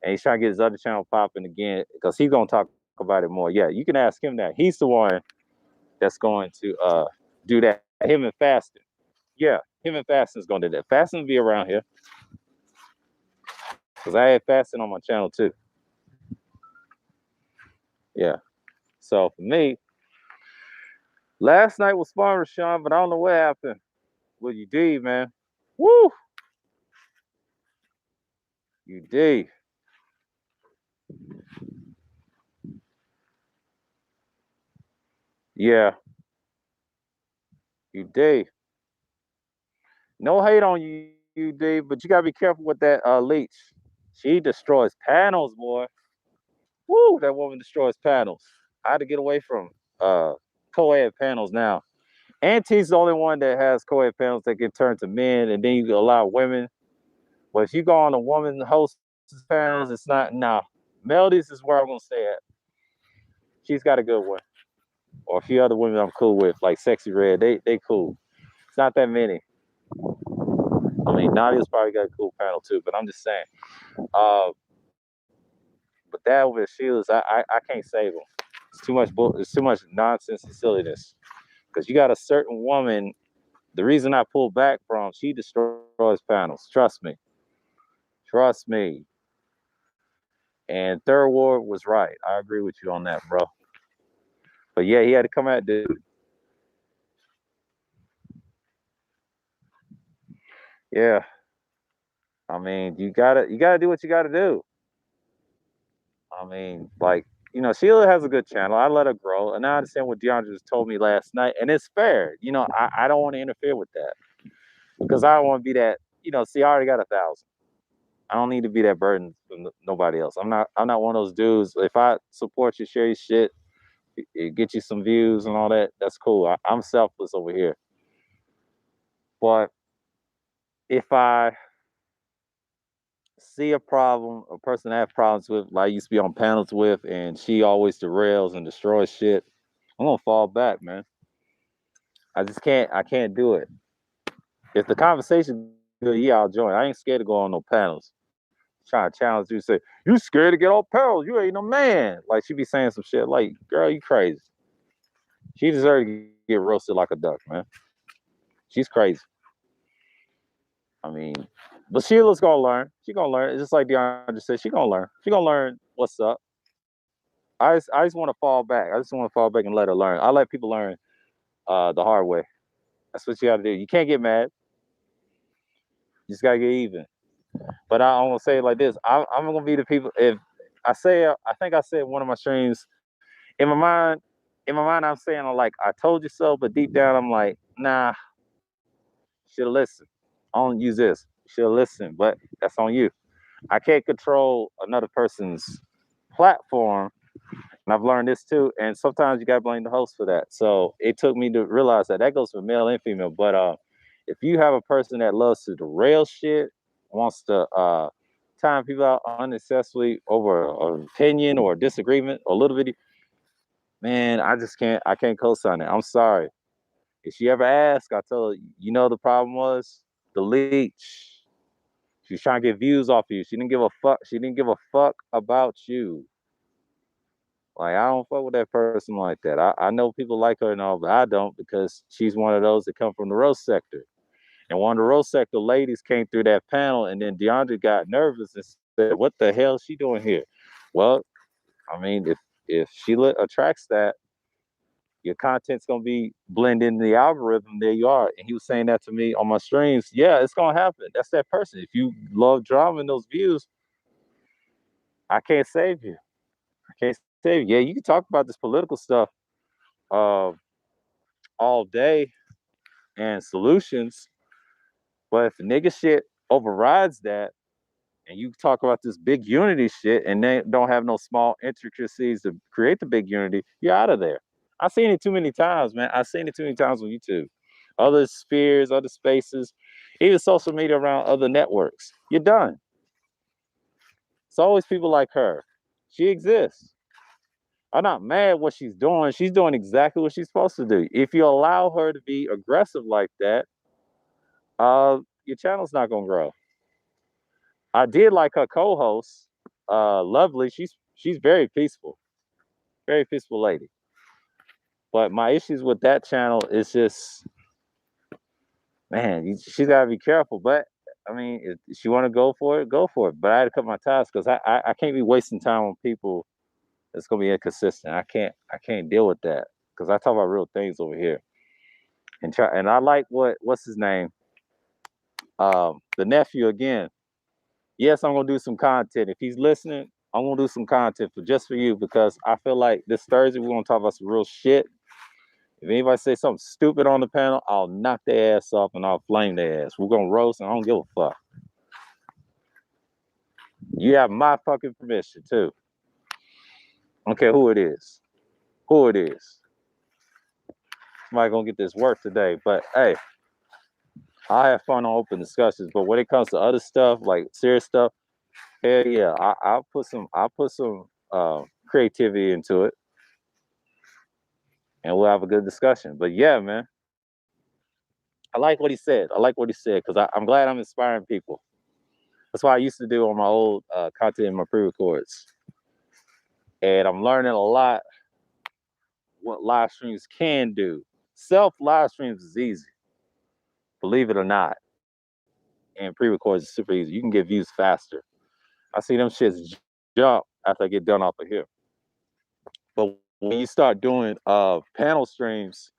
and he's trying to get his other channel popping again because he's gonna talk about it more. Yeah, you can ask him that. He's the one that's going to do that. Him and Fasting. Yeah, him and Fasting's gonna do that. Fasting will be around here because I had Fasting on my channel too. Yeah. So for me, last night was fun, Rashawn, but I don't know what happened. Well, you did, man. Woo! You did. Yeah, you did. No hate on you, you did, but you gotta be careful with that leech. She destroys panels, boy. Woo! That woman destroys panels. I had to get away from co-ed panels now. Auntie's the only one that has co-ed panels that can turn to men, and then you allow women. But if you go on a woman host panels, it's not. Nah, Melody's is where I'm gonna stay at. She's got a good one, or a few other women I'm cool with, like Sexy Red. They cool. It's not that many. I mean, Nadia's probably got a cool panel too, but I'm just saying. Uh, but that with Sheila's, I can't save them. It's too much It's too much nonsense and silliness. Because you got a certain woman. The reason I pulled back from, she destroys panels. Trust me. Trust me. And Third Ward was right. I agree with you on that, bro. But yeah, he had to come out, dude. Yeah. I mean, you gotta do what you gotta do. I mean, like, Sheila has a good channel. I let her grow. And I understand what DeAndre just told me last night. And it's fair. I don't want to interfere with that. Because I don't want to be that, see, I already got 1,000. I don't need to be that burden for nobody else. I'm not one of those dudes. If I support you, share your shit, it get you some views and all that, that's cool. I'm selfless over here. But if I see a problem, a person I have problems with, like I used to be on panels with, and she always derails and destroys shit, I'm gonna fall back, man. I just can't. I can't do it. If the conversation good, yeah, I'll join. I ain't scared to go on no panels. Trying to challenge you, say you scared to get off panels. You ain't no man. Like she be saying some shit. Like, girl, you crazy. She deserves to get roasted like a duck, man. She's crazy. I mean, but Sheila's gonna learn. She gonna learn. It's just like DeAndre said. She gonna learn. She gonna learn what's up. I just want to fall back. I just want to fall back and let her learn. I let people learn the hard way. That's what you got to do. You can't get mad. You just gotta get even. But I'm gonna say it like this: I'm gonna be the people. If I say, I think I said one of my streams in my mind. In my mind, I'm saying like I told you so, but deep down, I'm like, nah, should have listened. I don't use this. Should have listened, but that's on you. I can't control another person's platform, and I've learned this too. And sometimes you gotta blame the host for that. So it took me to realize that that goes for male and female. But if you have a person that loves to derail shit, wants to time people out unnecessarily over an opinion or disagreement or a little bit, man, I just can't. I can't co-sign it. I'm sorry. If she ever asks, I tell her, you know, the problem was the leech. She was trying to get views off of you. She didn't give a fuck. She didn't give a fuck about you. Like I don't fuck with that person like that. I know people like her and all, but I don't because she's one of those that come from the roast sector. And one of the roast sector ladies came through that panel, and then DeAndre got nervous and said, "What the hell is she doing here?" Well, I mean, if she attracts that, your content's gonna be blend in the algorithm. There you are. And he was saying that to me on my streams. Yeah, it's gonna happen. That's that person. If you love drama and those views, I can't save you. I can't save you. Yeah, you can talk about this political stuff uh, all day and solutions, but if the nigga shit overrides that, and you talk about this big unity shit, and they don't have no small intricacies to create the big unity, you're out of there. I've seen it too many times, man. I've seen it too many times on YouTube, other spheres, other spaces, even social media around other networks. You're done. It's always people like her. She exists. I'm not mad what she's doing. She's doing exactly what she's supposed to do. If you allow her to be aggressive like that, your channel's not gonna grow. I did like her co-host, Lovely. She's very peaceful lady. But my issues with that channel is just, man, she's gotta be careful. But I mean, if she want to go for it, go for it. But I had to cut my ties because I can't be wasting time on people that's gonna be inconsistent. I can't deal with that because I talk about real things over here. And I like what's his name, the nephew again. Yes, I'm gonna do some content. If he's listening, I'm gonna do some content for just for you because I feel like this Thursday we're gonna talk about some real shit. If anybody say something stupid on the panel, I'll knock their ass off and I'll flame their ass. We're gonna roast and I don't give a fuck. You have my fucking permission too. I don't care who it is. Who it is. Somebody gonna get this work today. But hey, I have fun on open discussions. But when it comes to other stuff, like serious stuff, hell yeah, I'll put some creativity into it and we'll have a good discussion. But yeah, man, I like what he said. I like what he said because I'm glad I'm inspiring people. That's what I used to do on my old content in my pre-records. And I'm learning a lot what live streams can do. Self live streams is easy, believe it or not. And pre-records is super easy. You can get views faster. I see them shits jump after I get done off of here. But when you start doing panel streams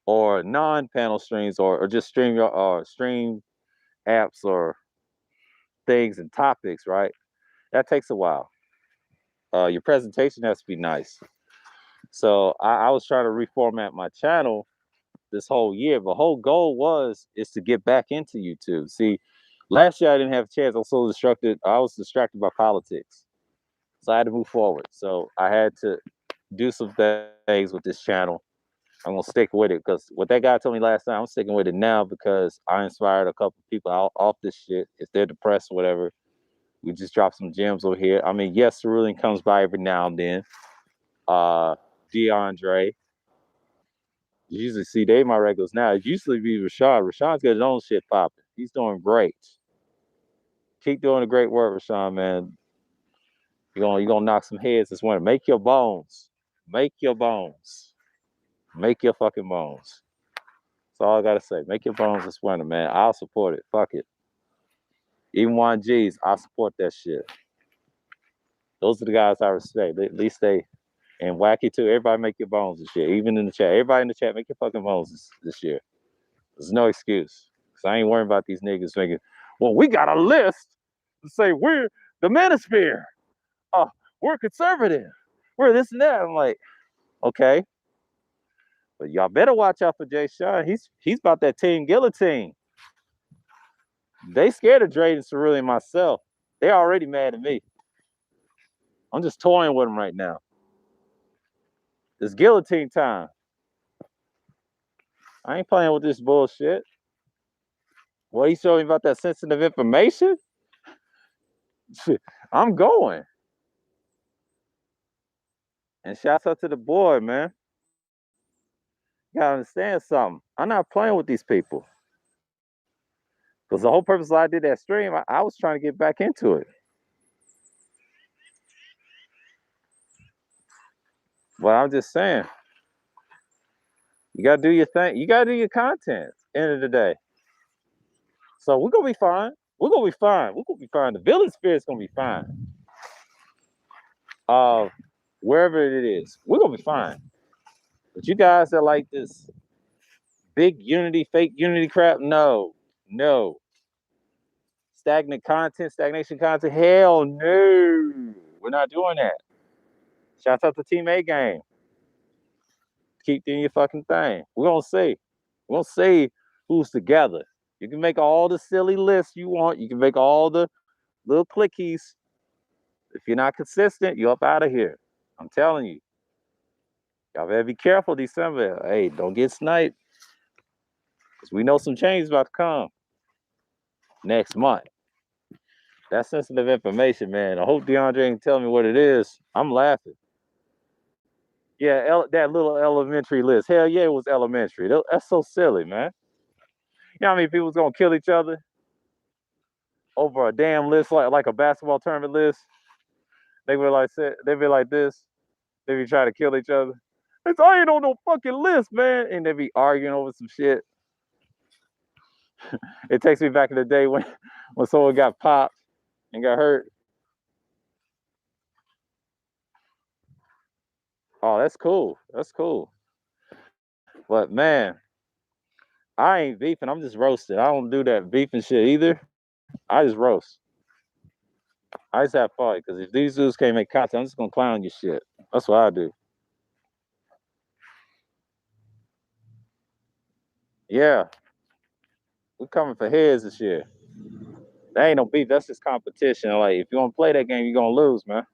or non-panel streams or just stream your stream apps or things and topics, right? That takes a while. Your presentation has to be nice. So I was trying to reformat my channel this whole year. The whole goal is to get back into YouTube. See, last year I didn't have a chance. I was so distracted. I was distracted by politics, so I had to move forward. So I had to do some things with this channel, I'm gonna stick with it because what that guy told me last time, I'm sticking with it now because I inspired a couple people out off this shit. If they're depressed or whatever, we just drop some gems over here. I mean, yes, Cerulean comes by every now and then. DeAndre. You usually see they my regulars now. It used to be Rashad. Rashad's got his own shit popping. He's doing great. Keep doing the great work, Rashawn, man. You're gonna knock some heads this winter. Make your bones. Make your bones. Make your fucking bones. That's all I gotta say. Make your bones this winter, man. I'll support it. Fuck it. Even 1Gs, I support that shit. Those are the guys I respect. At least they and Wacky too. Everybody make your bones this year. Even in the chat. Everybody in the chat, make your fucking bones this year. There's no excuse. Cause I ain't worrying about these niggas thinking, well, we got a list to say we're the manosphere. We're conservative. We're this and that. I'm like, okay. But y'all better watch out for Jay Sean. He's about that team guillotine. They scared of Drayden Cerulli and myself. They already mad at me. I'm just toying with them right now. It's guillotine time. I ain't playing with this bullshit. What he showed me about that sensitive information? I'm going. And shouts out to the boy, man. You gotta understand something. I'm not playing with these people. Because the whole purpose why I did that stream, I was trying to get back into it. But I'm just saying, you gotta do your thing. You gotta do your content. End of the day. So we're gonna be fine. We're gonna be fine. We're gonna be fine. The Villainsphere is gonna be fine. Wherever it is, we're gonna be fine. But you guys that like this big unity, fake unity crap, no. Stagnation content, hell no. We're not doing that. Shout out to Team A Game. Keep doing your fucking thing. We're gonna see. We're gonna see who's together. You can make all the silly lists you want. You can make all the little clickies. If you're not consistent, you're up out of here. I'm telling you. Y'all better be careful December. Hey, don't get sniped. Because we know some change is about to come next month. That's sensitive information, man. I hope DeAndre can tell me what it is. I'm laughing. Yeah, that little elementary list. Hell yeah, it was elementary. That's so silly, man. You know how many people's gonna kill each other over a damn list like a basketball tournament list? They be like this. They be trying to kill each other. It's I ain't on no fucking list, man. And they be arguing over some shit. It takes me back in the day when someone got popped and got hurt. Oh, that's cool. That's cool. But man, I ain't beefing. I'm just roasting. I don't do that beefing shit either. I just roast. I just have fun because if these dudes can't make content, I'm just gonna clown your shit. That's what I do. Yeah, we're coming for heads this year. That ain't no beef. That's just competition. Like if you want to play that game, you're gonna lose, man.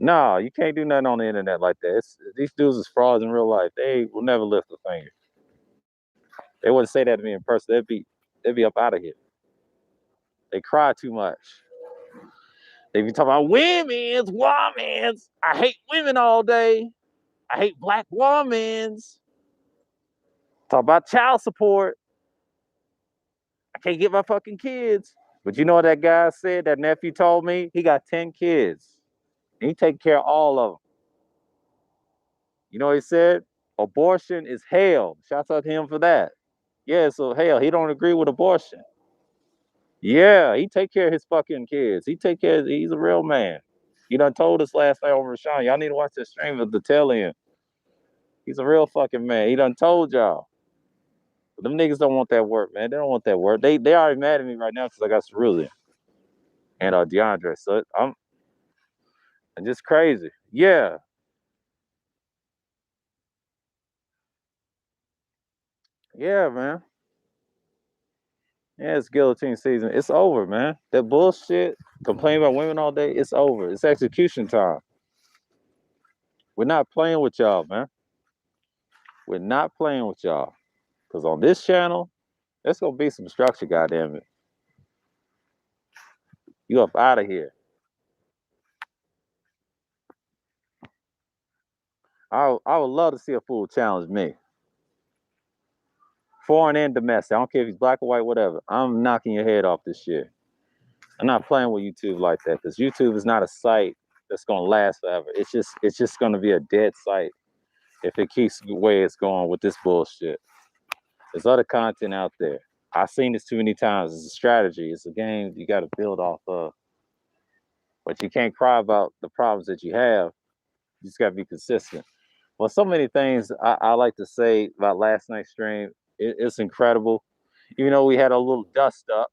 No, you can't do nothing on the internet like that. These dudes is frauds in real life. They will never lift a finger. They wouldn't say that to me in person. They'd be up out of here. They cry too much. They be talking about women's. I hate women all day. I hate black women's. Talk about child support. I can't get my fucking kids. But you know what that guy said? That nephew told me he got 10 kids. And he take care of all of them. You know what he said? Abortion is hell. Shouts out to him for that. Yeah, so hell, he don't agree with abortion. Yeah, he take care of his fucking kids. He's a real man. He done told us last night over Sean, y'all need to watch this stream of the tail end. He's a real fucking man. He done told y'all. But them niggas don't want that work, man. They don't want that work. They already mad at me right now because I got Cerulean and DeAndre. So I'm just crazy. Yeah. Yeah, man. Yeah, it's guillotine season. It's over, man. That bullshit, complaining about women all day, it's over. It's execution time. We're not playing with y'all, man. We're not playing with y'all. Because on this channel, there's going to be some structure, goddammit. You up out of here. I would love to see a fool challenge me. Foreign and domestic. I don't care if he's black or white, whatever. I'm knocking your head off this shit. I'm not playing with YouTube like that because YouTube is not a site that's gonna last forever. It's just gonna be a dead site if it keeps the way it's going with this bullshit. There's other content out there. I've seen this too many times. It's a strategy. It's a game you got to build off of. But you can't cry about the problems that you have. You just got to be consistent. Well, so many things I like to say about last night's stream. It's incredible. Even though we had a little dust up,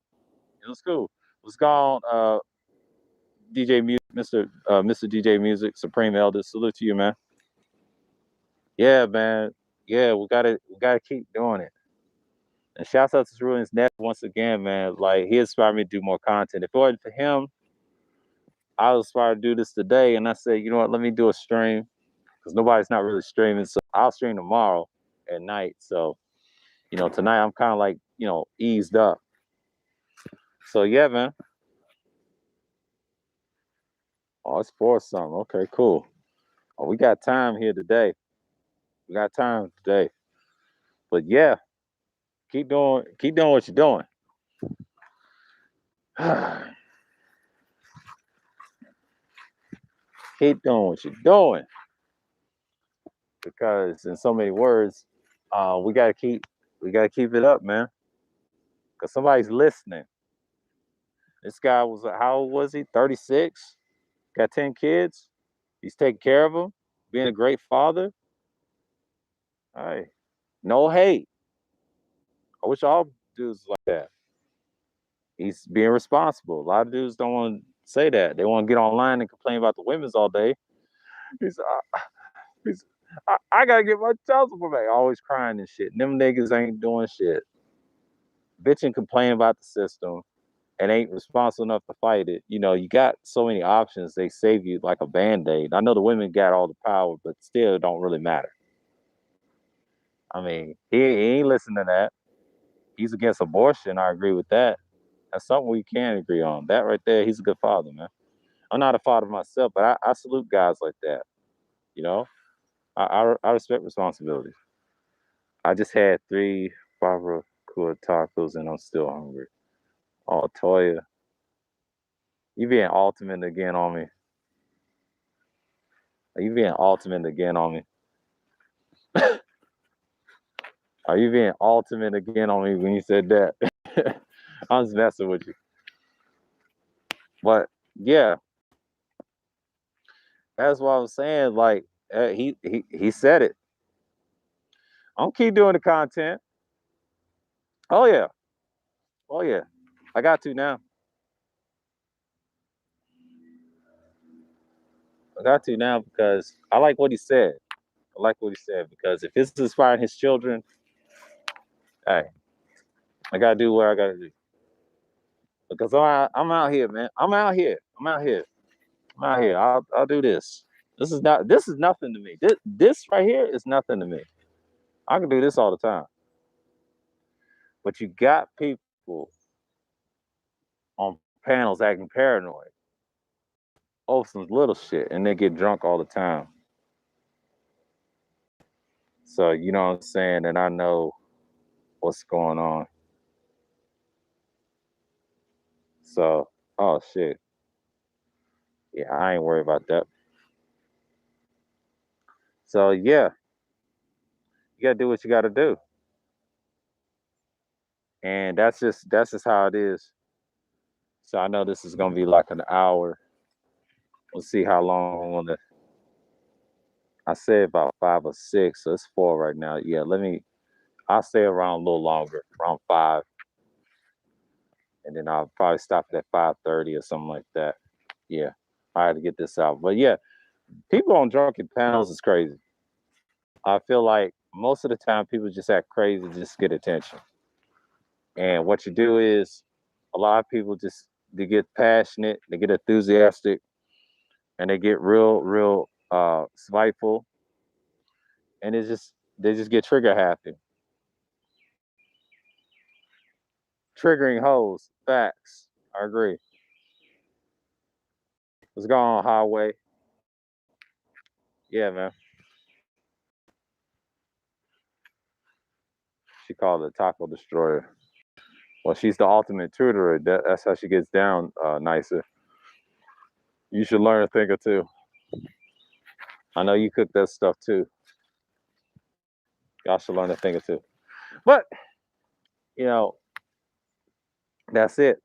it was cool. What's gone, DJ Music, Mr. DJ Music, Supreme Elder. Salute to you, man. Yeah, man. Yeah, we gotta keep doing it. And shouts out to Ruins Net once again, man. Like he inspired me to do more content. If it wasn't for him, I was inspired to do this today. And I said, you know what, let me do a stream. Because nobody's not really streaming. So I'll stream tomorrow at night. So, tonight I'm kind of like, eased up. So yeah, man. Oh, it's for something. Okay, cool. Oh, we got time here today. We got time today. But yeah, keep doing what you're doing. Keep doing what you're doing. Because in so many words, we gotta keep it up, man. Cause somebody's listening. This guy was how old was he? 36? Got 10 kids. He's taking care of them, being a great father. Hey, no hate. I wish all dudes like that. He's being responsible. A lot of dudes don't want to say that. They want to get online and complain about the women's all day. He's, he's I gotta get my child support back. Always crying and shit. Them niggas ain't doing shit. Bitch and complain about the system and ain't responsible enough to fight it. You got so many options. They save you like a band-aid. I know the women got all the power, but still it don't really matter. I mean, he ain't listening to that. He's against abortion. I agree with that. That's something we can agree on. That right there, he's a good father, man. I'm not a father myself, but I salute guys like that. You know, I respect responsibilities. I just had 3 barbacoa tacos and I'm still hungry. Oh, Toya, you being ultimate again on me. Are you being ultimate again on me? Are you being ultimate again on me when you said that? I'm just messing with you. But yeah, that's what I was saying. Like he said it. I'm keep doing the content. Oh yeah. Oh yeah. I got to now. I got to now because I like what he said. I like what he said because if it's inspiring his children, hey, I gotta do what I gotta do. Because I'm out here, man. I'm out here. I'll do this. This is nothing to me. This right here is nothing to me. I can do this all the time. But you got people on panels acting paranoid. Oh, some little shit, and they get drunk all the time. So you know what I'm saying, and I know what's going on. So, oh shit. Yeah, I ain't worried about that. So yeah, you gotta do what you gotta do. And that's just how it is. So I know this is gonna be like an hour. We'll see how long I wanna I said about 5 or 6, so it's 4 right now. Yeah, I'll stay around a little longer, around 5. And then I'll probably stop at 5:30 or something like that. Yeah. I had to get this out. But yeah, people on drunken panels is crazy. I feel like most of the time people just act crazy to just get attention. And what you do is a lot of people just they get passionate, they get enthusiastic, and they get real spiteful, and they just get trigger happy. Triggering hoes. Facts. I agree. Let's go on highway. Yeah, man. She called it Taco Destroyer. Well, she's the ultimate tutorer. That's how she gets down nicer. You should learn a thing or two. I know you cook that stuff too. Y'all should learn a thing or two. But, you know, that's it.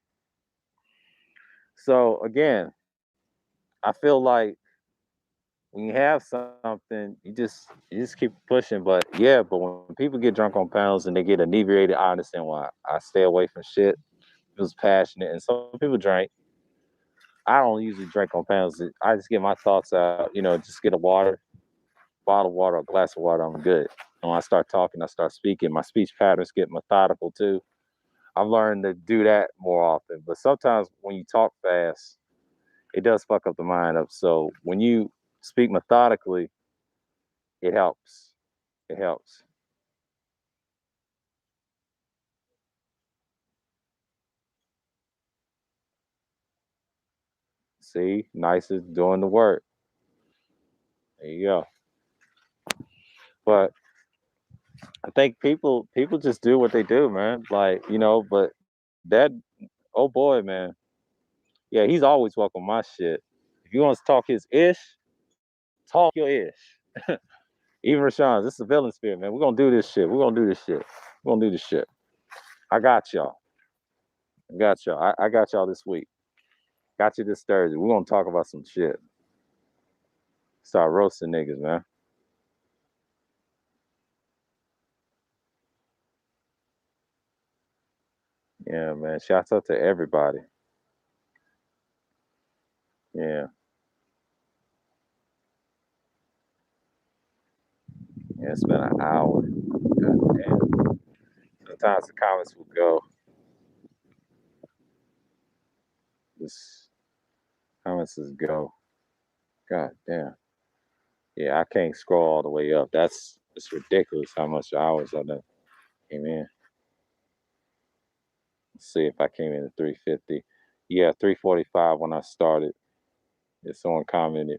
So again, I feel like when you have something, you just keep pushing. But yeah, but when people get drunk on pounds and they get inebriated, I understand why. I stay away from shit. It was passionate, and some people drink. I don't usually drink on pounds. I just get my thoughts out. You know, just get a water, bottle of water, a glass of water. I'm good. And when I start talking, I start speaking. My speech patterns get methodical too. I've learned to do that more often. But sometimes when you talk fast, it does fuck up the mind up. So when you speak methodically, it helps. It helps. See, nice is doing the work. There you go. But I think people just do what they do, man. Like, you know, but that oh boy, man. Yeah, he's always welcome my shit. If you want to talk his ish, talk your ish. Even Rashawn, this is a villain spirit, man. We're gonna do this shit. We're gonna do this shit. We're gonna do this shit. I got y'all. I got y'all. I got y'all this week. Got you this Thursday. We're gonna talk about some shit. Start roasting niggas, man. Yeah, man. Shouts out to everybody. Yeah. Yeah, it's been an hour. God damn. Sometimes the comments will go. This comments just go. God damn. Yeah, I can't scroll all the way up. It's ridiculous how much hours I done came in. Let's see if I came in at 350. Yeah, 345 when I started. If someone commented.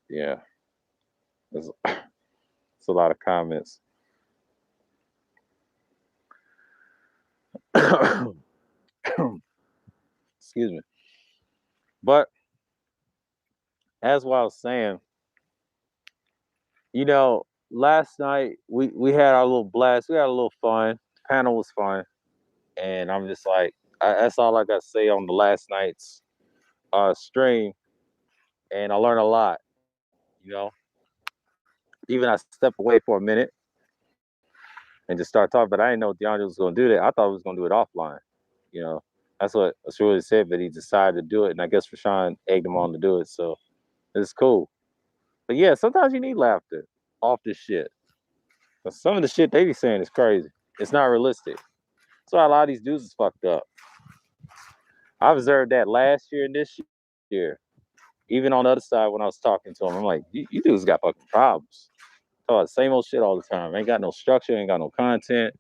Yeah. There's it's a lot of comments. Excuse me. But as what I was saying, you know, last night we had our little blast. We had a little fun. The panel was fun, and I'm just like, that's all I got to say on the last night's stream. And I learned a lot. You know, even I stepped away for a minute and just start talking, but I didn't know DeAndre was going to do that. I thought he was going to do it offline. You know, that's what Australia said, but he decided to do it, and I guess Rashawn egged him on to do it. So it's cool. But yeah, sometimes you need laughter off this shit. Some of the shit they be saying is crazy. It's not realistic. That's why a lot of these dudes is fucked up. I observed that last year and this year. Even on the other side, when I was talking to him, I'm like, you dudes got fucking problems. Talk about the same old shit all the time. Ain't got no structure, ain't got no content.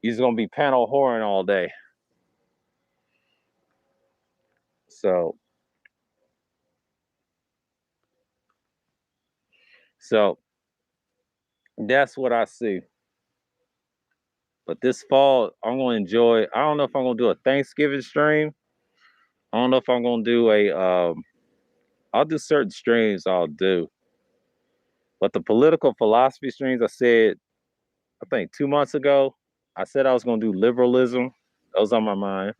He's gonna be panel whoring all day. So, so that's what I see. But this fall, I'm gonna enjoy. I don't know if I'm gonna do a Thanksgiving stream. I don't know if I'm gonna do a. I'll do certain streams. I'll do, but the political philosophy streams, I said, I think 2 months ago, I said I was gonna do liberalism. That was on my mind.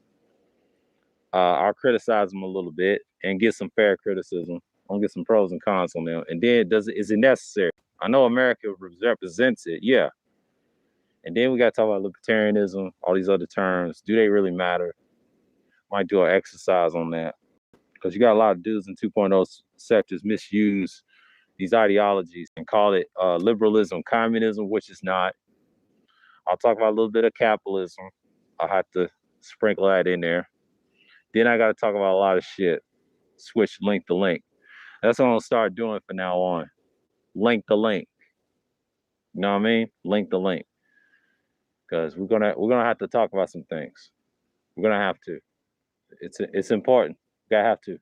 I'll criticize them a little bit and get some fair criticism. I'll get some pros and cons on them, and then is it necessary? I know America represents it, yeah. And then we got to talk about libertarianism, all these other terms. Do they really matter? Might do an exercise on that because you got a lot of dudes in 2.0 sectors misuse these ideologies and call it liberalism, communism, which is not. I'll talk about a little bit of capitalism. I'll have to sprinkle that in there. Then I got to talk about a lot of shit. Switch link to link. That's what I'm gonna start doing from now on. Link to link. You know what I mean? Link to link. Because we're gonna have to talk about some things. We're gonna have to. It's important. Gotta have to.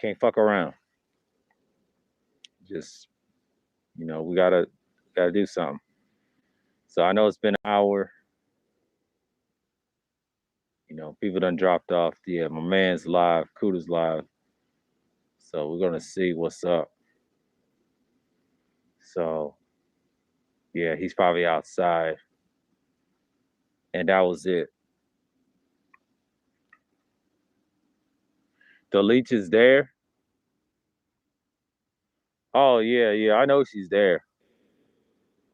Can't fuck around. Just we gotta do something. So I know it's been an hour. People done dropped off. Yeah, my man's live. Kuda's live. So we're gonna see what's up. So yeah, he's probably outside. And that was it. The leech is there. Oh yeah, yeah. I know she's there.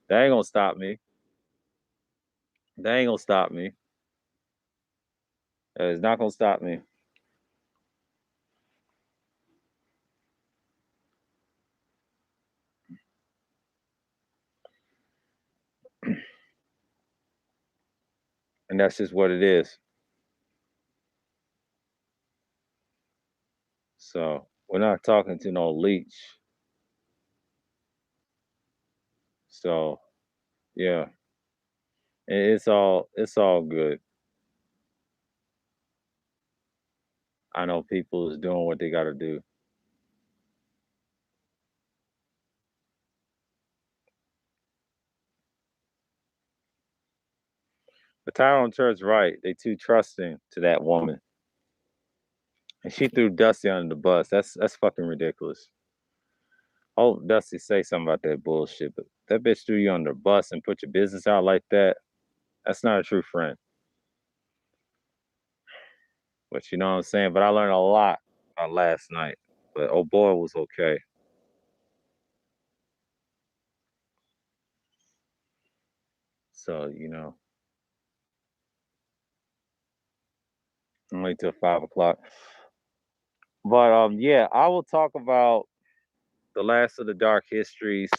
That ain't gonna stop me. That ain't gonna stop me. That is not gonna stop me. And that's just what it is. So we're not talking to no leech. So yeah, it's all good. I know people is doing what they gotta do. But Tyrone Church right. They too trusting to that woman. And she threw Dusty under the bus. That's fucking ridiculous. Oh, Dusty say something about that bullshit, but that bitch threw you under the bus and put your business out like that. That's not a true friend. But you know what I'm saying? But I learned a lot last night. But oh boy was okay. So, I'm wait till 5 o'clock. But yeah, I will talk about the last of the dark histories.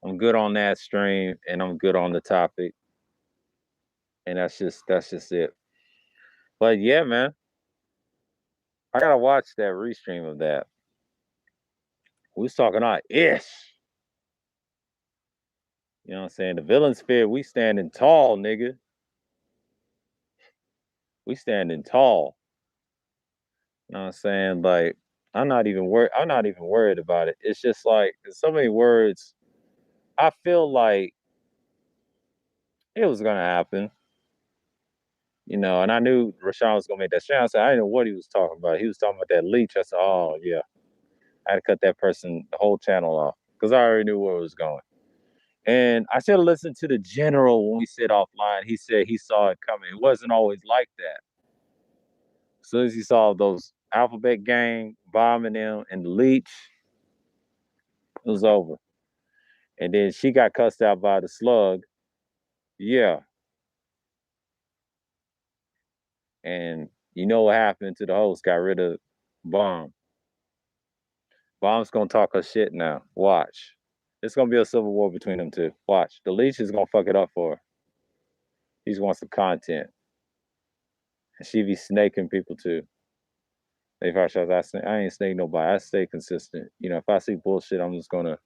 I'm good on that stream and I'm good on the topic. And that's just it. But yeah, man, I gotta watch that restream of that. We was talking on ish. You know what I'm saying? The Villainsphere, we standing tall, nigga. We standing tall. You know what I'm saying? Like, I'm not even worried about it. It's just like there's so many words. I feel like it was gonna happen. And I knew Rashawn was gonna make that stream. I said, I didn't know what he was talking about. He was talking about that leech. I said, oh yeah. I had to cut that person, the whole channel off. Because I already knew where it was going. And I should have listened to the general when we said offline. He said he saw it coming. It wasn't always like that. As soon as he saw those alphabet gang bombing him and the leech, it was over. And then she got cussed out by the slug. Yeah. And you know what happened to the host? Got rid of Bomb. Bomb's gonna talk her shit now. Watch. It's gonna be a civil war between them two. Watch. The leech is gonna fuck it up for her. He just wants some content. And she be snaking people too. If I ain't snake nobody. I stay consistent. If I see bullshit, I'm just gonna,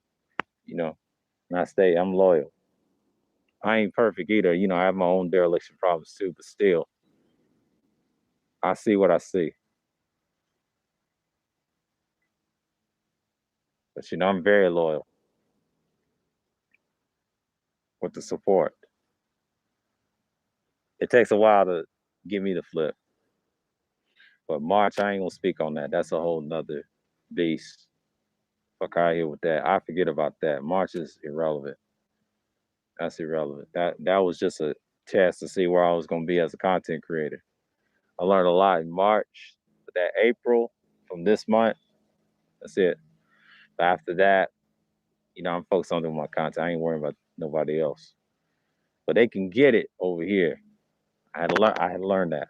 not stay. I'm loyal. I ain't perfect either. I have my own dereliction problems too, but still, I see what I see. But I'm very loyal with the support. It takes a while to get me to flip. But March, I ain't gonna speak on that. That's a whole nother beast. Fuck out here with that. I forget about that. March is irrelevant. That's irrelevant. That was just a test to see where I was gonna be as a content creator. I learned a lot in March, but that April from this month, that's it. But after that, I'm focused on doing my content. I ain't worrying about nobody else. But they can get it over here. I had to learn that.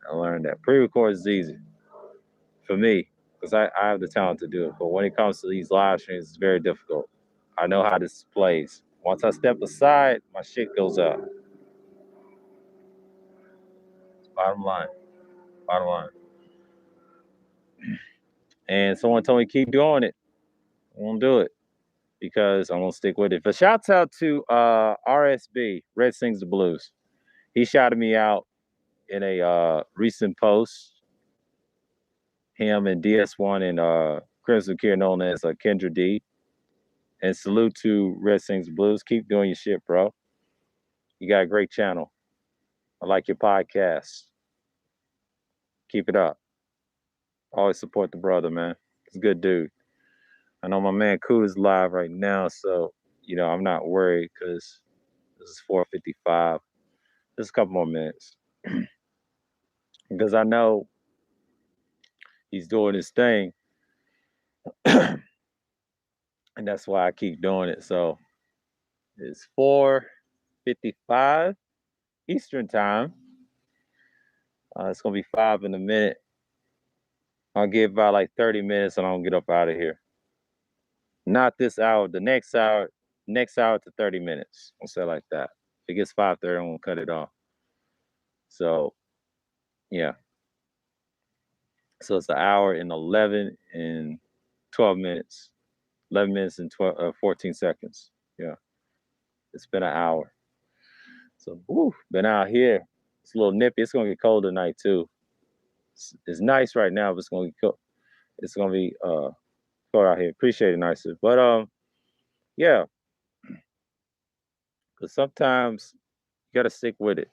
I learned that pre-record is easy for me because I have the talent to do it. But when it comes to these live streams, it's very difficult. I know how this plays. Once I step aside, my shit goes up. Bottom line. Bottom line. And someone told me keep doing it. I won't do it because I'm gonna stick with it. But shouts out to RSB, Red Sings the Blues. He shouted me out in a recent post. Him and DS1 and Crimson Kier, known as Kendra D. And salute to Red Sings the Blues. Keep doing your shit, bro. You got a great channel. I like your podcast. Keep it up. Always support the brother, man. He's a good dude. I know my man Koo is live right now, so I'm not worried because this is 4:55. Just a couple more minutes. Because I know he's doing his thing. And that's why I keep doing it. So it's 4:55 Eastern time. It's gonna be 5 in a minute. I'll give about like 30 minutes and I'll get up out of here. Not this hour, the next hour to 30 minutes. I'll say it like that. If it gets 5:30, I'm gonna cut it off. So yeah. So it's an hour and 11 and 12 minutes. 11 minutes and 14 seconds. Yeah. It's been an hour. So been out here. It's a little nippy. It's gonna get cold tonight too. It's nice right now, but it's gonna get cold. It's gonna be cold out here. Appreciate it, nicer. But yeah. Because sometimes you gotta stick with it.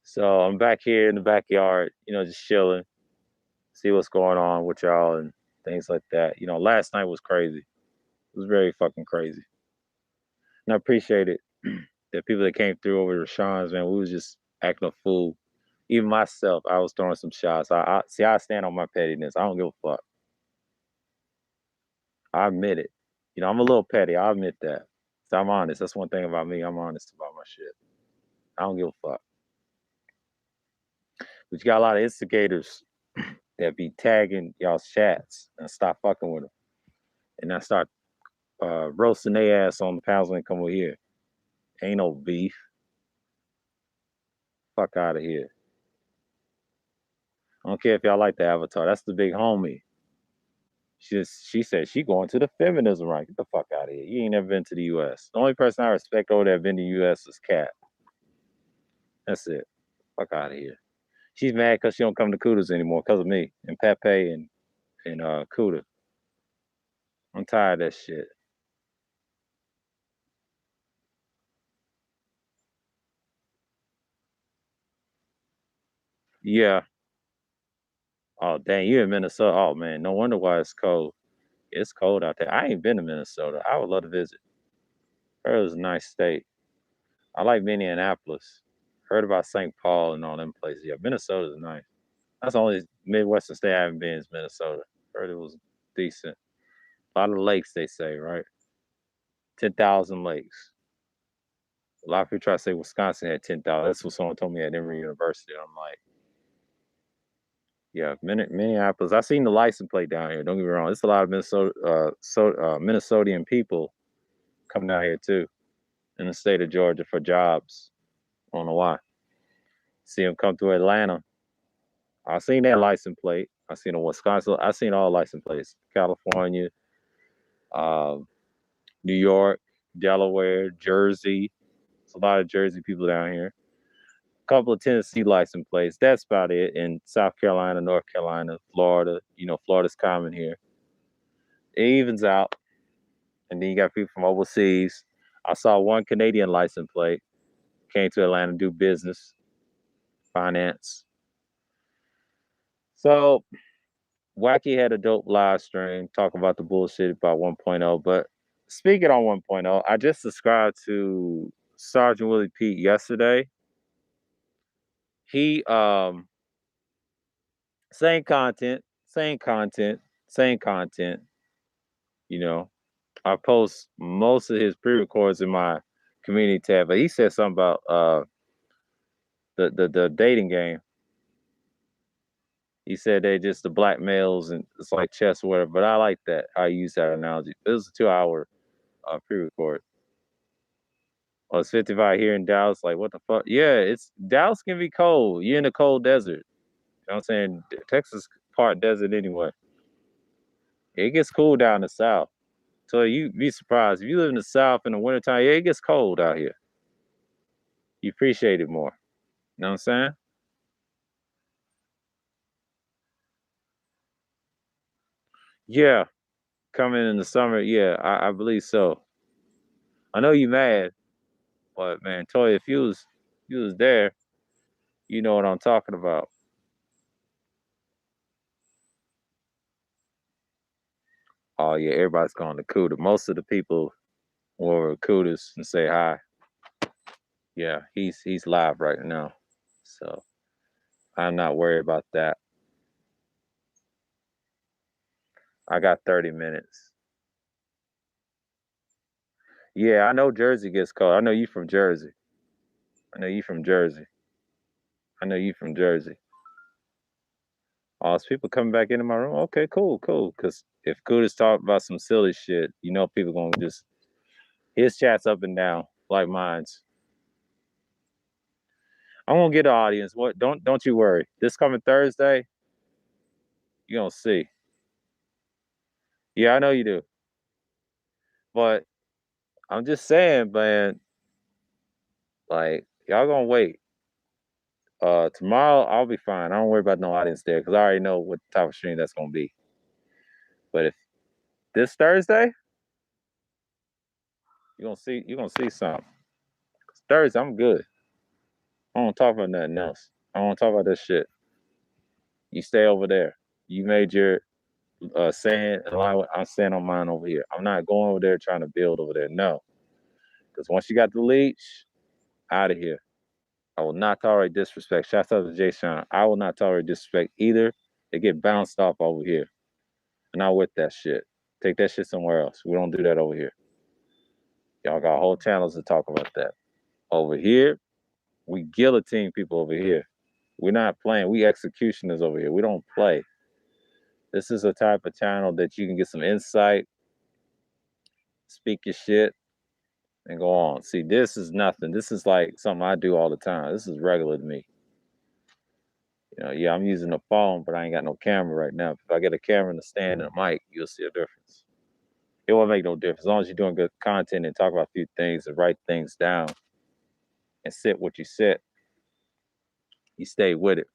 So I'm back here in the backyard, just chilling, see what's going on with y'all and things like that. Last night was crazy. It was very fucking crazy. And I appreciate it. The people that came through over to Rashawn's, man, we was just acting a fool. Even myself, I was throwing some shots. I stand on my pettiness. I don't give a fuck. I admit it. I'm a little petty. I admit that. So I'm honest. That's one thing about me. I'm honest about my shit. I don't give a fuck. But you got a lot of instigators that be tagging y'all's chats and stop fucking with them. And I start roasting their ass on the pounds when they come over here. Ain't no beef. Fuck out of here. I don't care if y'all like the avatar. That's the big homie. She said she going to the feminism right. Get the fuck out of here. You ain't never been to the U.S. The only person I respect over there been to the U.S. is Kat. That's it. Fuck out of here. She's mad because she don't come to Kuda's anymore because of me and Pepe and Kuda. I'm tired of that shit. Yeah. Oh dang, you in Minnesota? Oh man, no wonder why it's cold. It's cold out there. I ain't been to Minnesota. I would love to visit. Heard it was a nice state. I like Minneapolis. Heard about St. Paul and all them places. Yeah, Minnesota's nice. That's the only Midwestern state I haven't been is Minnesota. Heard it was decent. A lot of lakes, they say, right? 10,000 lakes. A lot of people try to say Wisconsin had 10,000. That's what someone told me at Emory University. I'm like, yeah, Minneapolis. I seen the license plate down here. Don't get me wrong. There's a lot of Minnesotian people coming down here too in the state of Georgia for jobs. I don't know why. See them come through Atlanta. I seen that license plate. I seen a Wisconsin. I seen all license plates. California, um, New York, Delaware, Jersey. There's a lot of Jersey people down here. A couple of Tennessee license plates. That's about it. In South Carolina, North Carolina, Florida. Florida's common here. It evens out. And then you got people from overseas. I saw one Canadian license plate. Came to Atlanta to do business, finance. So Wacky had a dope live stream talking about the bullshit about 1.0. But speaking on 1.0, I just subscribed to Sergeant Willie Pete yesterday. He same content, same content, same content. I post most of his pre-records in my community tab, but he said something about the dating game. He said they just the black males and it's like chess or whatever. But I like that. I use that analogy. It was a 2-hour pre-record. Oh, it's 55 here in Dallas. Like, what the fuck? Yeah, it's Dallas can be cold. You're in the cold desert. You know what I'm saying? Texas part desert anyway. It gets cool down the south. So you be surprised. If you live in the south in the wintertime, yeah, it gets cold out here. You appreciate it more. You know what I'm saying? Yeah. Coming in the summer, yeah, I believe so. I know you mad, but man, Toya, if you was there, you know what I'm talking about. Oh yeah, everybody's going to Cuda. Most of the people will Cudas and say hi. Yeah, he's live right now. So I'm not worried about that. I got 30 minutes. Yeah, I know Jersey gets cold. I know you from Jersey. I know you from Jersey. I know you from Jersey. Oh, it's people coming back into my room. Okay, cool, cool. Cause if Cuda's talk about some silly shit, you know people gonna just his chat's up and down like mine's. I'm gonna get an audience. What? Don't you worry. This coming Thursday, you gonna see. Yeah, I know you do. But I'm just saying, man. Like y'all gonna wait. Tomorrow I'll be fine. I don't worry about no audience there because I already know what type of stream that's gonna be. But if this Thursday, you're gonna see something. Thursday, I'm good. I don't talk about nothing else. I don't talk about this shit. You stay over there. You made your saying and I'm saying on mine over here. I'm not going over there trying to build over there. No, because once you got the leech, out of here. I will not tolerate disrespect. Shouts out to Jay Sean. I will not tolerate disrespect either. They get bounced off over here. I'm not with that shit. Take that shit somewhere else. We don't do that over here. Y'all got whole channels to talk about that. Over here, we guillotine people over here. We're not playing. We executioners over here. We don't play. This is a type of channel that you can get some insight, speak your shit, and go on. See, this is nothing. This is like something I do all the time. This is regular to me. You know, yeah, I'm using a phone, but I ain't got no camera right now. If I get a camera and a stand and a mic, you'll see a difference. It won't make no difference as long as you're doing good content and talk about a few things and write things down and sit what you sit. You stay with it,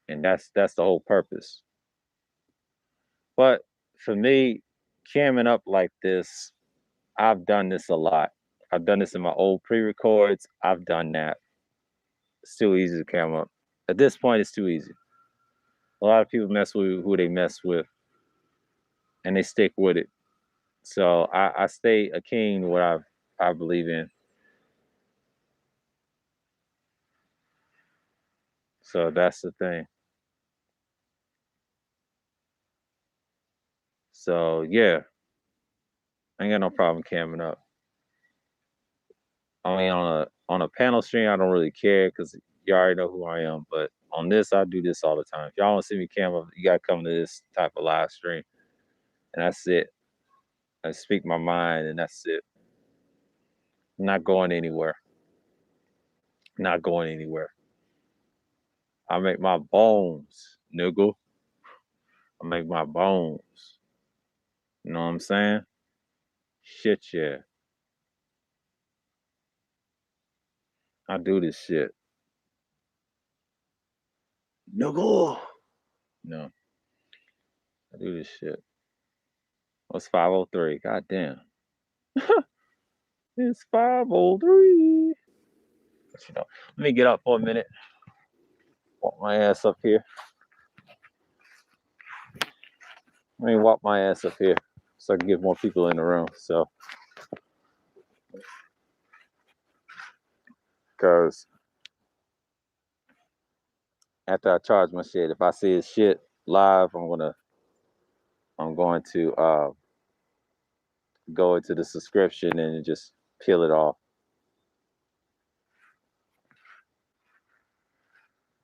and that's the whole purpose. But for me, camming up like this, I've done this a lot. I've done this in my old pre-records. I've done that. It's too easy to cam up. At this point, it's too easy. A lot of people mess with who they mess with, and they stick with it. So I stay a king to what I believe in. So that's the thing. So yeah, I ain't got no problem camming up. I mean, on a panel stream, I don't really care because you already know who I am. But on this, I do this all the time. If y'all want to see me cam up, you gotta come to this type of live stream, and that's it. I speak my mind, and that's it. I'm not going anywhere. Not going anywhere. I make my bones, nigga. I make my bones. You know what I'm saying? Shit, yeah. I do this shit. Nigga. No, I do this shit. What's 503? God damn. It's 503. But, let me get up for a minute. Walk my ass up here. Let me walk my ass up here so I can get more people in the room. So, because after I charge my shit, if I see his shit live, I'm going to go into the subscription and just peel it off.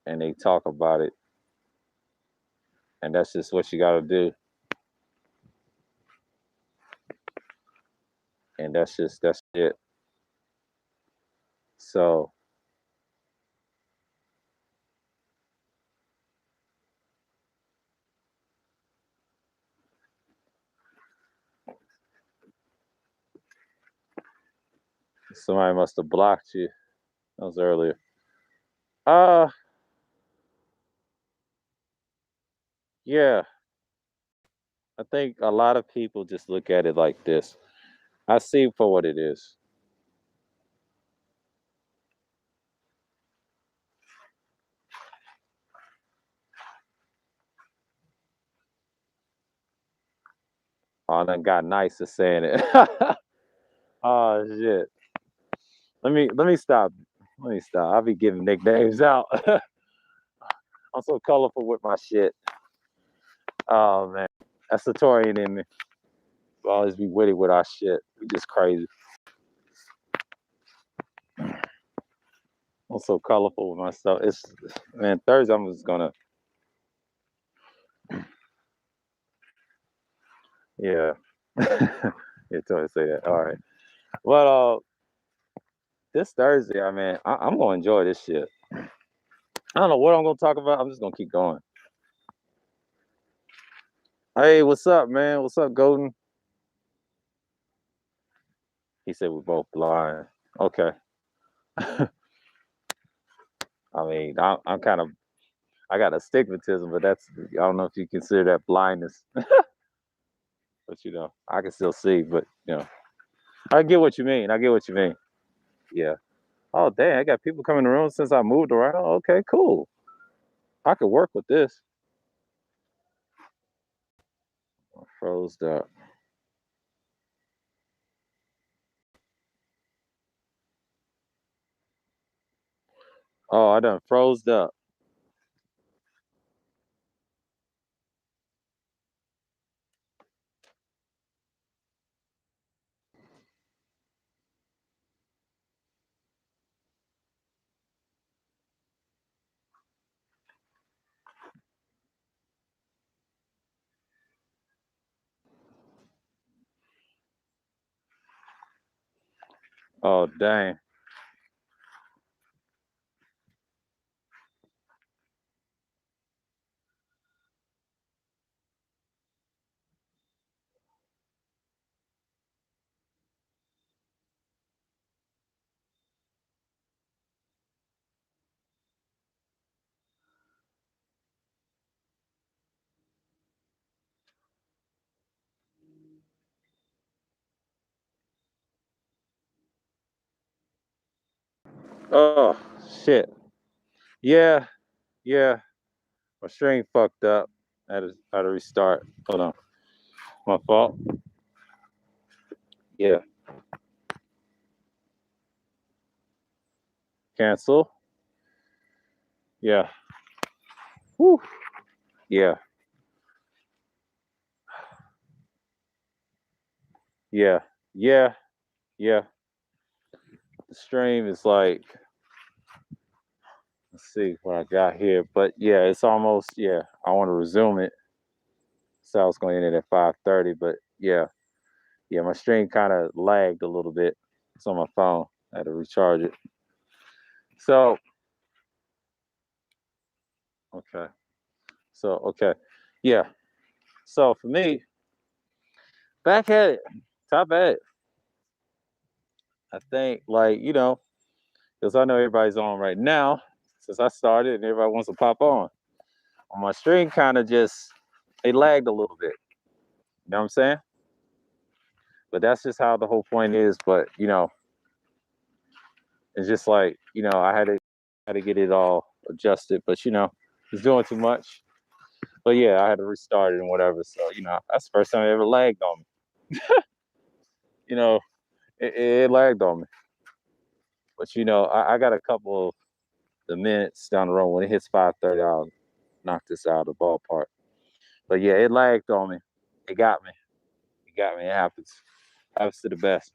And they talk about it. And that's just what you got to do. and that's it. So somebody must have blocked you. That was earlier. Uh, yeah, I think a lot of people just look at it like this. I see it for what it is. Oh, I done got nice at saying it. Oh shit. Let me stop. Let me stop. I'll be giving nicknames out. I'm so colorful with my shit. Oh man. That's the Torian in me. We'll always be witty with our shit. We just crazy. I'm so colorful with myself. It's man, Thursday I'm just gonna yeah. Yeah, totally say that. All right. Well this Thursday, I mean, I'm gonna enjoy this shit. I don't know what I'm gonna talk about. I'm just gonna keep going. Hey, what's up, man? What's up, Golden? He said we're both blind. Okay. I mean, I'm kind of I got astigmatism, but that's I don't know if you consider that blindness. But I can still see. But I get what you mean. I get what you mean. Yeah. Oh dang, I got people coming in the room since I moved around. Okay, cool. I could work with this. I froze up. Oh, I done froze up. Oh dang. Oh shit. Yeah, yeah. My string fucked up. I had to restart. Hold on. My fault. Yeah. Cancel. Yeah. Whew. Yeah. Yeah. Yeah. Yeah. The stream is like, let's see what I got here. But yeah, it's almost, yeah. I want to resume it. So I was going to end it at 5:30, but yeah. Yeah, my stream kind of lagged a little bit. It's on my phone. I had to recharge it. So, okay. So, okay. Yeah. So for me, back at it, top at it. I think, like, because I know everybody's on right now since I started and everybody wants to pop on. My stream kind of just, it lagged a little bit. You know what I'm saying? But that's just how the whole point is. But, it's just like, I had to get it all adjusted. But, it's doing too much. But yeah, I had to restart it and whatever. So, that's the first time it ever lagged on me. You know, it lagged on me. But, I got a couple of the minutes down the road. When it hits 5:30, I'll knock this out of the ballpark. But yeah, it lagged on me. It got me. It got me. It happens. Happens to the best.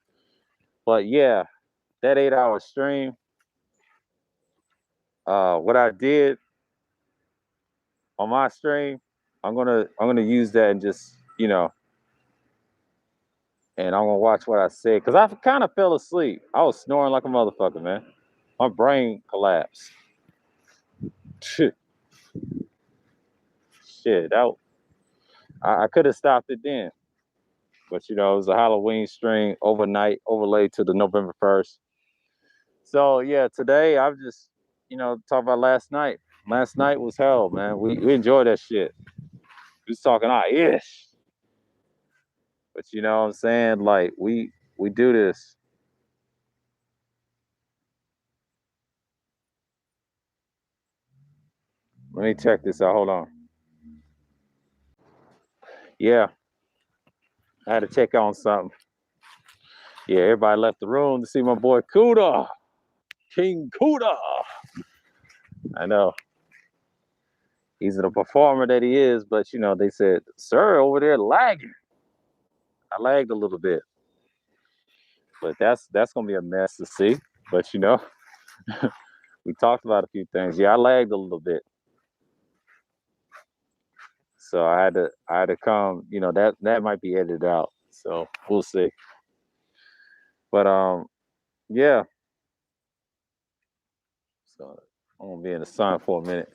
But yeah, that 8 hour stream, what I did on my stream, I'm gonna use that and just, and I'm gonna watch what I said because I kind of fell asleep. I was snoring like a motherfucker, man. My brain collapsed. Shit, shit. I could have stopped it then, but it was a Halloween stream overnight, overlaid to the November 1st. So yeah, today I've just talk about last night. Last night was hell, man. We enjoyed that shit. We was talking our ish, but you know what I'm saying? Like we do this. Let me check this out. Hold on. Yeah, I had to check on something. Yeah, everybody left the room to see my boy Kuda, King Kuda. I know he's the performer that he is, but they said, "Sir, over there lagging." I lagged a little bit, but that's gonna be a mess to see. But we talked about a few things. Yeah, I lagged a little bit, so I had to come. That might be edited out, so we'll see. But yeah. So I'm gonna be in the sun for a minute.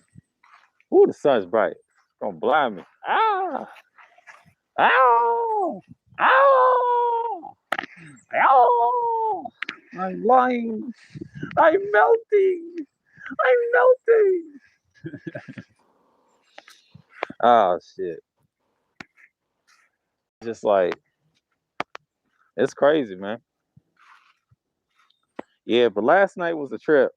Ooh, the sun's bright. It's gonna blind me. Ah, ow, ow, ow. I'm blind. I'm melting. I'm melting. Oh shit. Just like it's crazy, man. Yeah, but last night was a trip.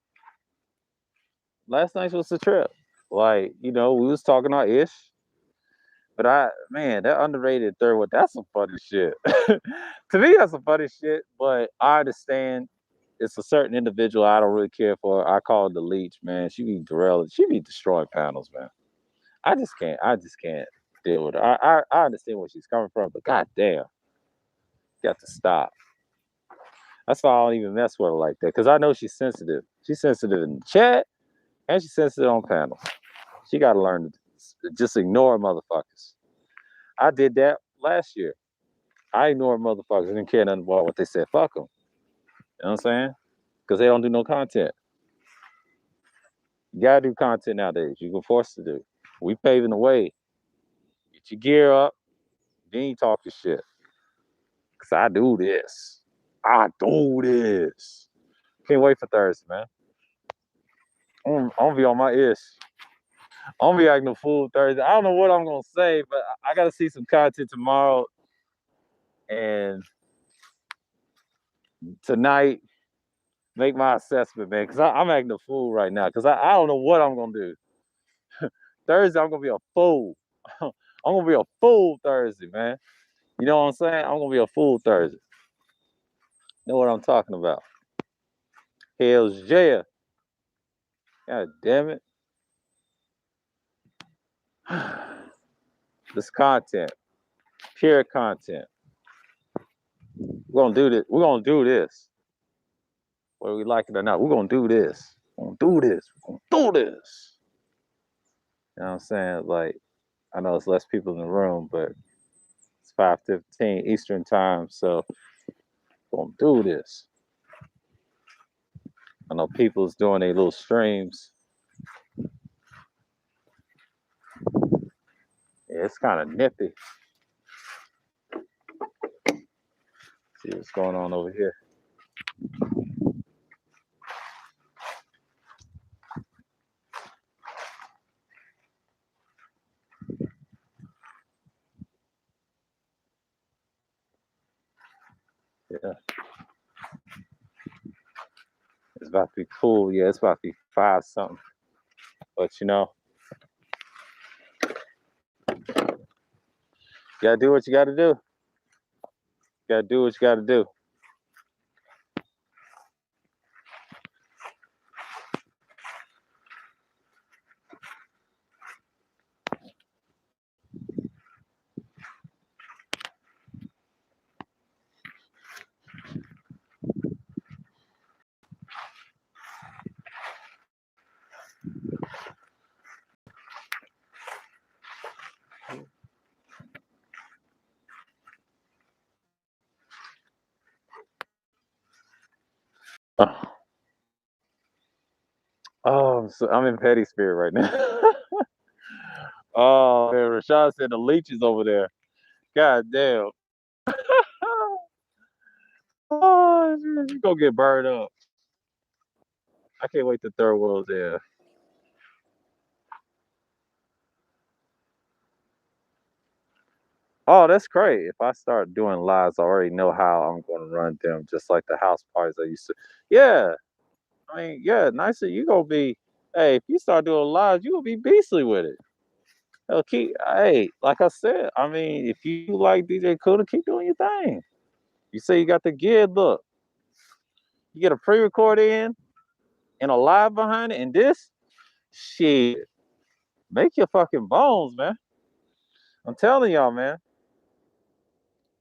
Last night was a trip. Like, we was talking our ish, but man, that underrated third one, that's some funny shit. To me, that's some funny shit, but I understand it's a certain individual I don't really care for. I call it the leech, man. She be derailing, she be destroying panels, man. I just can't deal with her. I understand where she's coming from, but goddamn, got to stop. That's why I don't even mess with her like that, because I know she's sensitive. She's sensitive in the chat, and she's sensitive on panels. She got to learn to just ignore motherfuckers. I did that last year. I ignored motherfuckers. I didn't care nothing about what they said. Fuck them. You know what I'm saying? Because they don't do no content. You gotta do content nowadays. You can force to do. We paving the way. Get your gear up. Then you talk your shit. Cause I do this. I do this. Can't wait for Thursday, man. I'm gonna be on my ish. I'm gonna be acting a fool Thursday. I don't know what I'm gonna say, but I gotta see some content tomorrow and tonight. Make my assessment, man. Cause I'm acting a fool right now. Cause I don't know what I'm gonna do. Thursday, I'm gonna be a fool. I'm gonna be a fool Thursday, man. You know what I'm saying? I'm gonna be a fool Thursday. Know what I'm talking about? Hell's yeah. God damn it. This content, pure content. We're gonna do this. We're gonna do this. Whether we like it or not, we're gonna do this. We're gonna do this. We're gonna do this. You know what I'm saying? Like, I know it's less people in the room, but it's 5:15 Eastern time, so we're gonna do this. I know people's doing their little streams. Yeah, it's kind of nippy. See what's going on over here. Yeah, it's about to be cool. Yeah, it's about to be 5 something. But you gotta do what you gotta do. You gotta do what you gotta do. Oh, so I'm in petty spirit right now. Oh man, Rashad said the leeches over there. God damn. Oh, you gonna get burned up. I can't wait to third world there. Oh, that's great. If I start doing lives, I already know how I'm gonna run them, just like the house parties I used to. Yeah, I mean, yeah, nicer. You gonna be. Hey, if you start doing lives, you gonna be beastly with it. Hell, keep. Hey, like I said, I mean, if you like DJ Kuda, keep doing your thing. You say you got the gear. Look, you get a pre-record in and a live behind it, and this shit make your fucking bones, man. I'm telling y'all, man.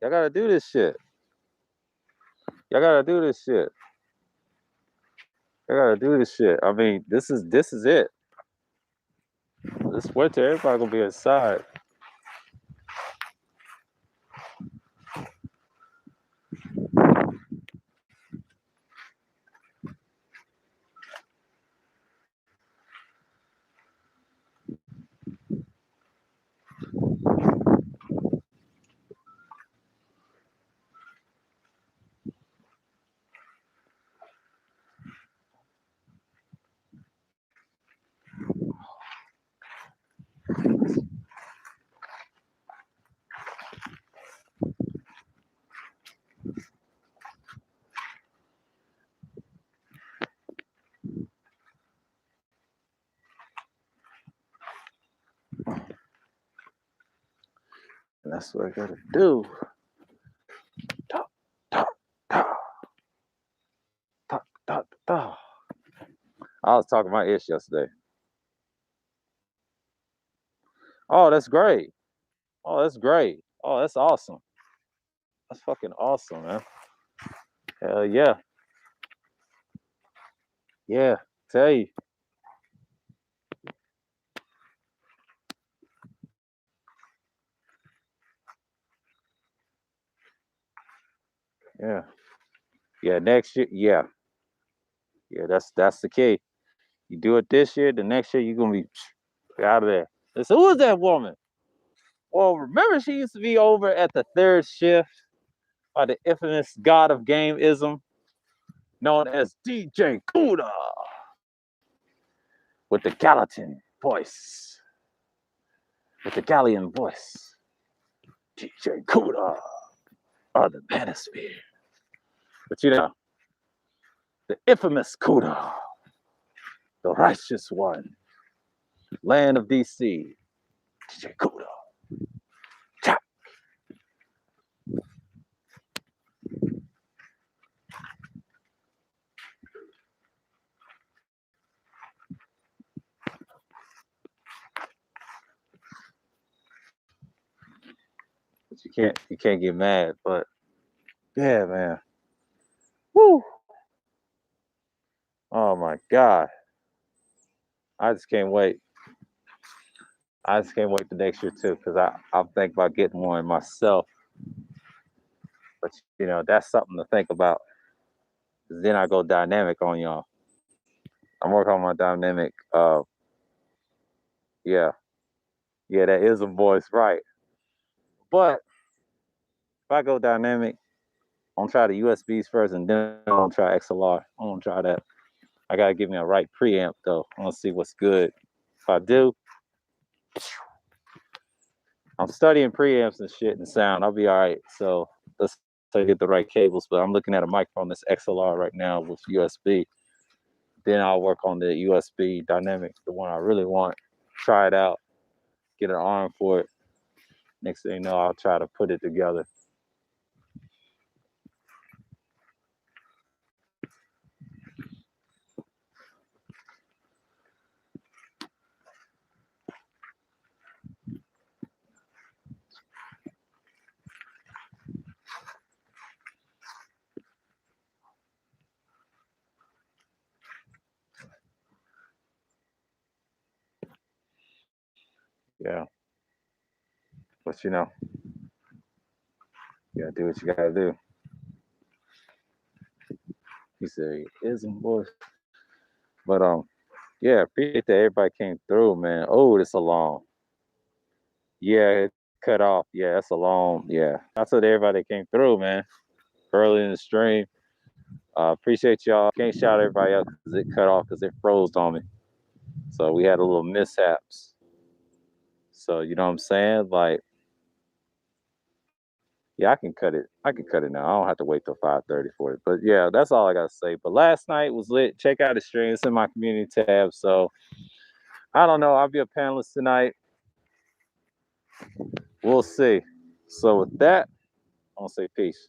Y'all gotta do this shit. Y'all gotta do this shit. Y'all gotta do this shit. I mean, this is it. This winter, everybody gonna be inside. And that's what I gotta do. Talk, talk, talk, talk, talk, talk. I was talking my ish yesterday. Oh, that's great. Oh, that's great. Oh, that's awesome. That's fucking awesome, man. Hell yeah. Yeah. Tell you. Yeah. Yeah. Next year. Yeah. Yeah. That's the key. You do it this year, the next year you're gonna be out of there. So who is that woman? Well, remember she used to be over at the third shift by the infamous god of gameism, known as DJ Kuda, with the Gallatin voice, with the Gallian voice. DJ Kuda of the Manosphere. But you know, the infamous Kuda, the righteous one, land of DC, DJ Kuda. But you can't get mad. But yeah, man. Woo. Oh my God. I just can't wait. I just can't wait the next year too, because I'm thinking about getting one myself. But you know, that's something to think about. Then I go dynamic on y'all. I'm working on my dynamic. Yeah, yeah, that is a voice, right? But if I go dynamic, I'm gonna try the USBs first, and then I'm gonna try XLR. I'm gonna try that. I gotta give me a right preamp though. I'm gonna see what's good. If I do, I'm studying preamps and shit and sound. I'll be all right. So let's say get the right cables. But I'm looking at a microphone that's XLR right now with USB. Then I'll work on the USB dynamic, the one I really want. Try it out, get an arm for it. Next thing you know, I'll try to put it together. Yeah. But you know, you gotta do what you gotta do. He said, ism boy. But yeah, appreciate that everybody came through, man. Oh, it's a long. Yeah, it cut off. Yeah, that's a long. Yeah. I told everybody that came through, man. Early in the stream. Appreciate y'all. Can't shout everybody out because it cut off because it froze on me. So we had a little mishaps. So you know what I'm saying? Like, yeah, I can cut it. I can cut it now. I don't have to wait till 5:30 for it. But yeah, that's all I gotta say. But last night was lit. Check out the stream. It's in my community tab. So I don't know. I'll be a panelist tonight. We'll see. So with that, I'm gonna say peace.